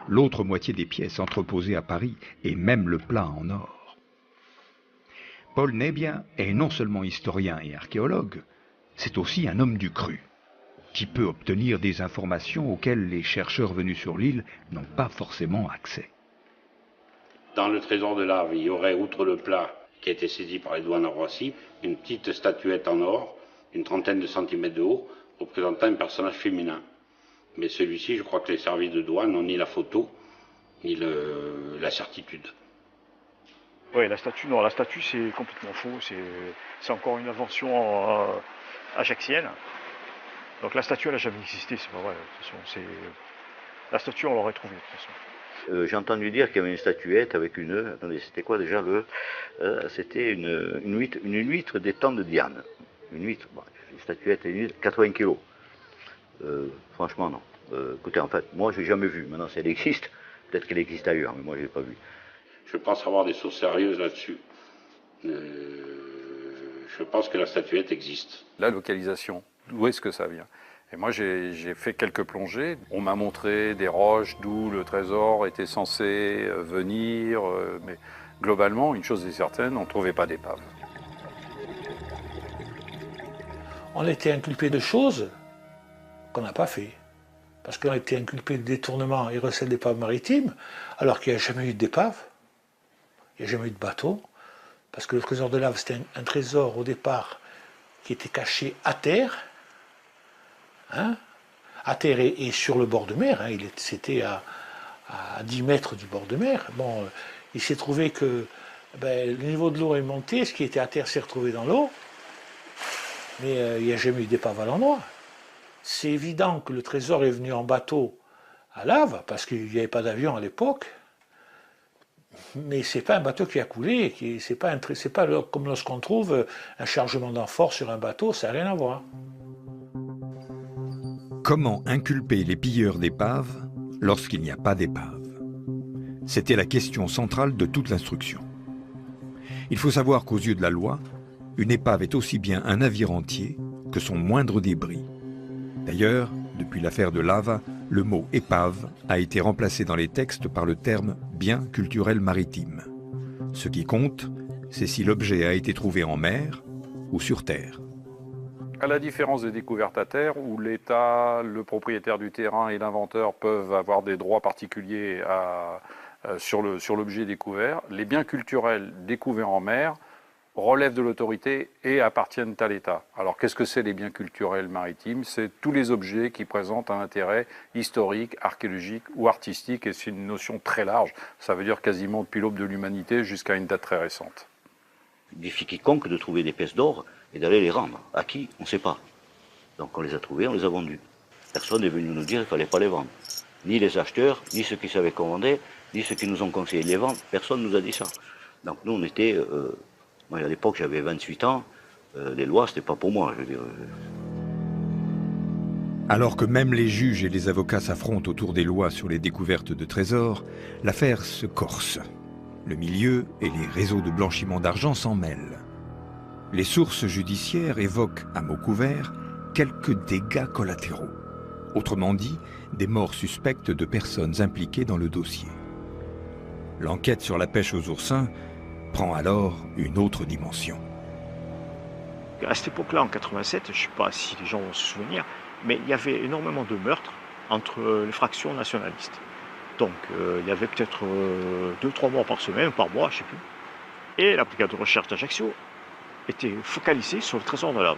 l'autre moitié des pièces entreposées à Paris et même le plat en or. Paul Nebbia est non seulement historien et archéologue, c'est aussi un homme du cru, qui peut obtenir des informations auxquelles les chercheurs venus sur l'île n'ont pas forcément accès. Dans le trésor de Lave, il y aurait, outre le plat qui a été saisi par les douanes à Roissy, une petite statuette en or, une trentaine de centimètres de haut, représentant un personnage féminin. Mais celui-ci, je crois que les services de douane n'ont ni la photo, ni la certitude. Oui, la statue, non, la statue c'est complètement faux, c'est encore une invention ajaxienne. Donc la statue elle n'a jamais existé, c'est pas vrai. De toute façon, la statue on l'aurait trouvée de toute façon. J'ai entendu dire qu'il y avait une statuette avec une... Attendez, c'était quoi déjà c'était une huître des temps de Diane. Une huître, bon, une statuette, une huître, 80 kilos. Franchement, non. Écoutez, en fait, moi, je n'ai jamais vu. Maintenant, si elle existe, peut-être qu'elle existe ailleurs, mais moi, je ne l'ai pas vue. Je pense avoir des sources sérieuses là-dessus. Je pense que la statuette existe. La localisation, d'où est-ce que ça vient? Et moi, j'ai fait quelques plongées. On m'a montré des roches d'où le trésor était censé venir. Mais globalement, une chose est certaine, on ne trouvait pas d'épave. On était inculpé de choses qu'on n'a pas fait. Parce qu'on a été inculpé de détournement et recel d'épave maritime, alors qu'il n'y a jamais eu d'épave. Il n'y a jamais eu de bateau. Parce que le trésor de lave, c'était un trésor au départ qui était caché à terre. Hein, à terre et sur le bord de mer, hein, c'était à 10 mètres du bord de mer. Bon, il s'est trouvé que le niveau de l'eau est monté, ce qui était à terre s'est retrouvé dans l'eau, mais il n'y a jamais eu d'épave à l'endroit. C'est évident que le trésor est venu en bateau à lave, parce qu'il n'y avait pas d'avion à l'époque, mais ce n'est pas un bateau qui a coulé, c'est pas comme lorsqu'on trouve un chargement d'amphore sur un bateau, ça n'a rien à voir. Comment inculper les pilleurs d'épaves lorsqu'il n'y a pas d'épave? C'était la question centrale de toute l'instruction. Il faut savoir qu'aux yeux de la loi, une épave est aussi bien un navire entier que son moindre débris. D'ailleurs, depuis l'affaire de Lava, le mot « épave » a été remplacé dans les textes par le terme « bien culturel maritime ». Ce qui compte, c'est si l'objet a été trouvé en mer ou sur terre. À la différence des découvertes à terre, où l'État, le propriétaire du terrain et l'inventeur peuvent avoir des droits particuliers sur l'objet découvert, les biens culturels découverts en mer relèvent de l'autorité et appartiennent à l'État. Alors qu'est-ce que c'est les biens culturels maritimes? C'est tous les objets qui présentent un intérêt historique, archéologique ou artistique, et c'est une notion très large. Ça veut dire quasiment depuis l'aube de l'humanité jusqu'à une date très récente. Il défie quiconque de trouver des pièces d'or et d'aller les rendre. À qui? On ne sait pas. Donc on les a trouvées, on les a vendues. Personne n'est venu nous dire qu'il ne fallait pas les vendre. Ni les acheteurs, ni ceux qui savaient qu'on vendait, ni ceux qui nous ont conseillé de les vendre. Personne ne nous a dit ça. Donc nous, on était... moi, à l'époque, j'avais 28 ans. Les lois, ce n'était pas pour moi, je veux dire. Alors que même les juges et les avocats s'affrontent autour des lois sur les découvertes de trésors, l'affaire se corse. Le milieu et les réseaux de blanchiment d'argent s'en mêlent. Les sources judiciaires évoquent, à mots couverts, quelques dégâts collatéraux. Autrement dit, des morts suspectes de personnes impliquées dans le dossier. L'enquête sur la pêche aux oursins prend alors une autre dimension. À cette époque-là, en 87, je ne sais pas si les gens vont se souvenir, mais il y avait énormément de meurtres entre les fractions nationalistes. Donc il y avait peut-être 2-3 morts par semaine, par mois, je ne sais plus. Et la brigade de recherche d'Ajaccio était focalisée sur le trésor de lave.